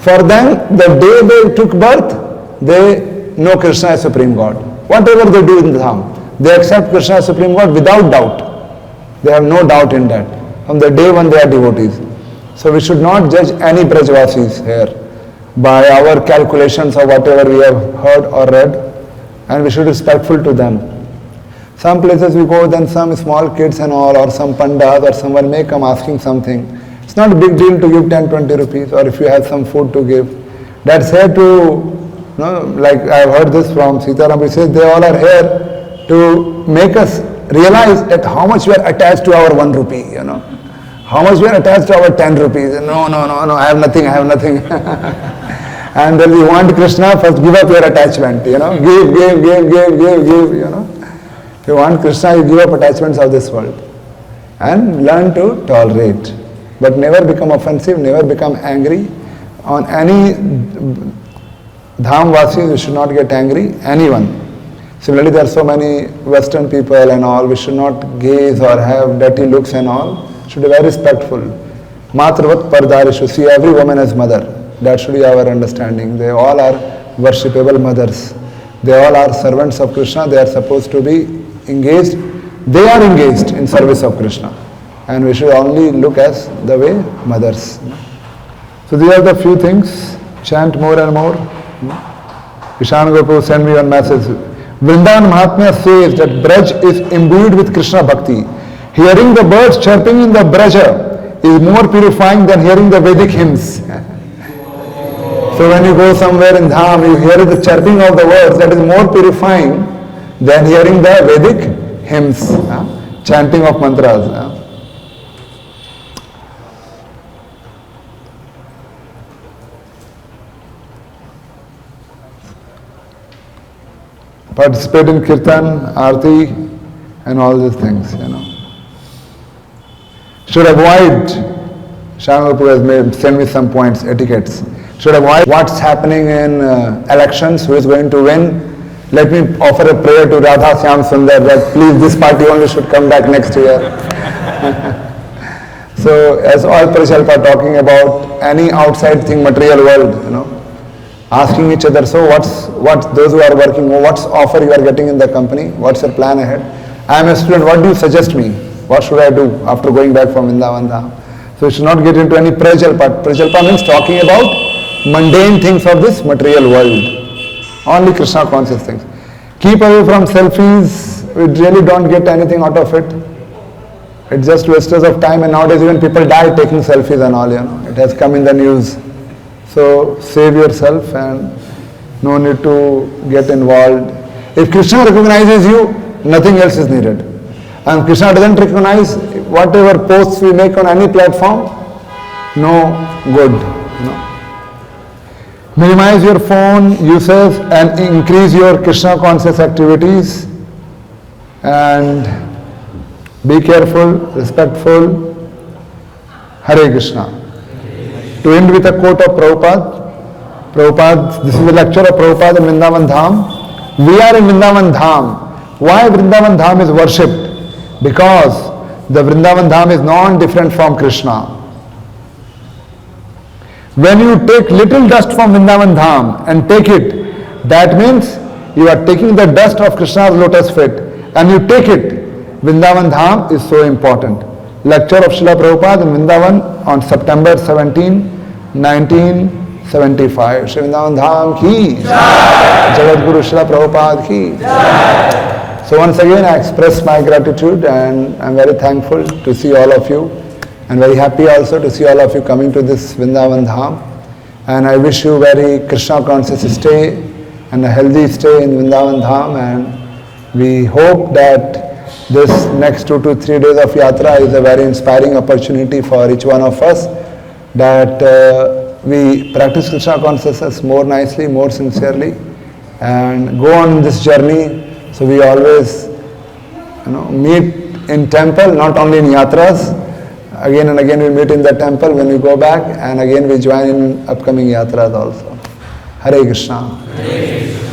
For them, the day they took birth, they know Krishna is Supreme God. Whatever they do in the dham, they accept Krishna as Supreme God without doubt. They have no doubt in that. From the day when they are devotees. So we should not judge any Brajvasis here by our calculations of whatever we have heard or read, and we should be respectful to them. Some places we go, then some small kids and all, or some pandas or someone may come asking something. It's not a big deal to give 10-20 rupees, or if you have some food to give. That's here to, like I've heard this from Sitaram, he says they all are here to make us realize that how much we are attached to our 1 rupee, How much we are attached to our 10 rupees. No, I have nothing. And then we want Krishna, first give up your attachment, give. If you want Krishna, you give up attachments of this world. And learn to tolerate. But never become offensive, never become angry. On any dham vasis, you should not get angry, anyone. Similarly, there are so many Western people and all, we should not gaze or have dirty looks and all. Should be very respectful. Matravat pardarishu, see every woman as mother. That should be our understanding. They all are worshipable mothers. They all are servants of Krishna. They are supposed to be engaged. They are engaged in service of Krishna. And we should only look as the way mothers. So these are the few things. Chant more and more. Ishan Gopu sent me one message. Vrindavan Mahatmya says that Braj is imbued with Krishna Bhakti. Hearing the birds chirping in the Braja is more purifying than hearing the Vedic hymns. So when you go somewhere in Dham, you hear the chirping of the birds, that is more purifying than hearing the Vedic hymns, chanting of mantras. Participate in Kirtan, Aarti, and all these things, Should avoid, Shamapu has sent me some points, etiquettes. Should avoid what's happening in elections, who is going to win. Let me offer a prayer to Radha Syam Sundar that please this party only should come back next year. So as all Parikalpa talking about any outside thing, material world, asking each other, so what's those who are working, what's offer you are getting in the company, what's your plan ahead? I am a student, what do you suggest me? What should I do after going back from Vrindavan Dham? So we should not get into any Prajalpa. Prajalpa means talking about mundane things of this material world. Only Krishna conscious things. Keep away from selfies. We really don't get anything out of it. It's just wasters of time, and nowadays even people die taking selfies and all, It has come in the news. So save yourself and no need to get involved. If Krishna recognizes you, nothing else is needed. And Krishna doesn't recognize whatever posts we make on any platform, no good. Minimize your phone usage and increase your Krishna conscious activities, and be careful, respectful. Hare Krishna. To end with a quote of Prabhupada, this is a lecture of Prabhupada in Vrindavan Dham. We are in Vrindavan Dham. Why Vrindavan Dham is worshipped? Because the Vrindavan Dham is non-different from Krishna. When you take little dust from Vrindavan Dham and take it, that means you are taking the dust of Krishna's lotus feet and you take it. Vrindavan Dham is so important. Lecture of Srila Prabhupada in Vrindavan on September 17, 1975. Shri Vrindavan Dham ki Jai. Jagat Guru Srila Prabhupada ki Jai. So once again I express my gratitude, and I am very thankful to see all of you, and very happy also to see all of you coming to this Vrindavan Dham. And I wish you very Krishna conscious stay and a healthy stay in Vrindavan Dham, and we hope that this next 2 to 3 days of yatra is a very inspiring opportunity for each one of us, that we practice Krishna consciousness more nicely, more sincerely, and go on this journey. So we always, meet in temple, not only in yatras. Again and again we meet in the temple when we go back, and again we join in upcoming yatras also. Hare Krishna. Hare Krishna.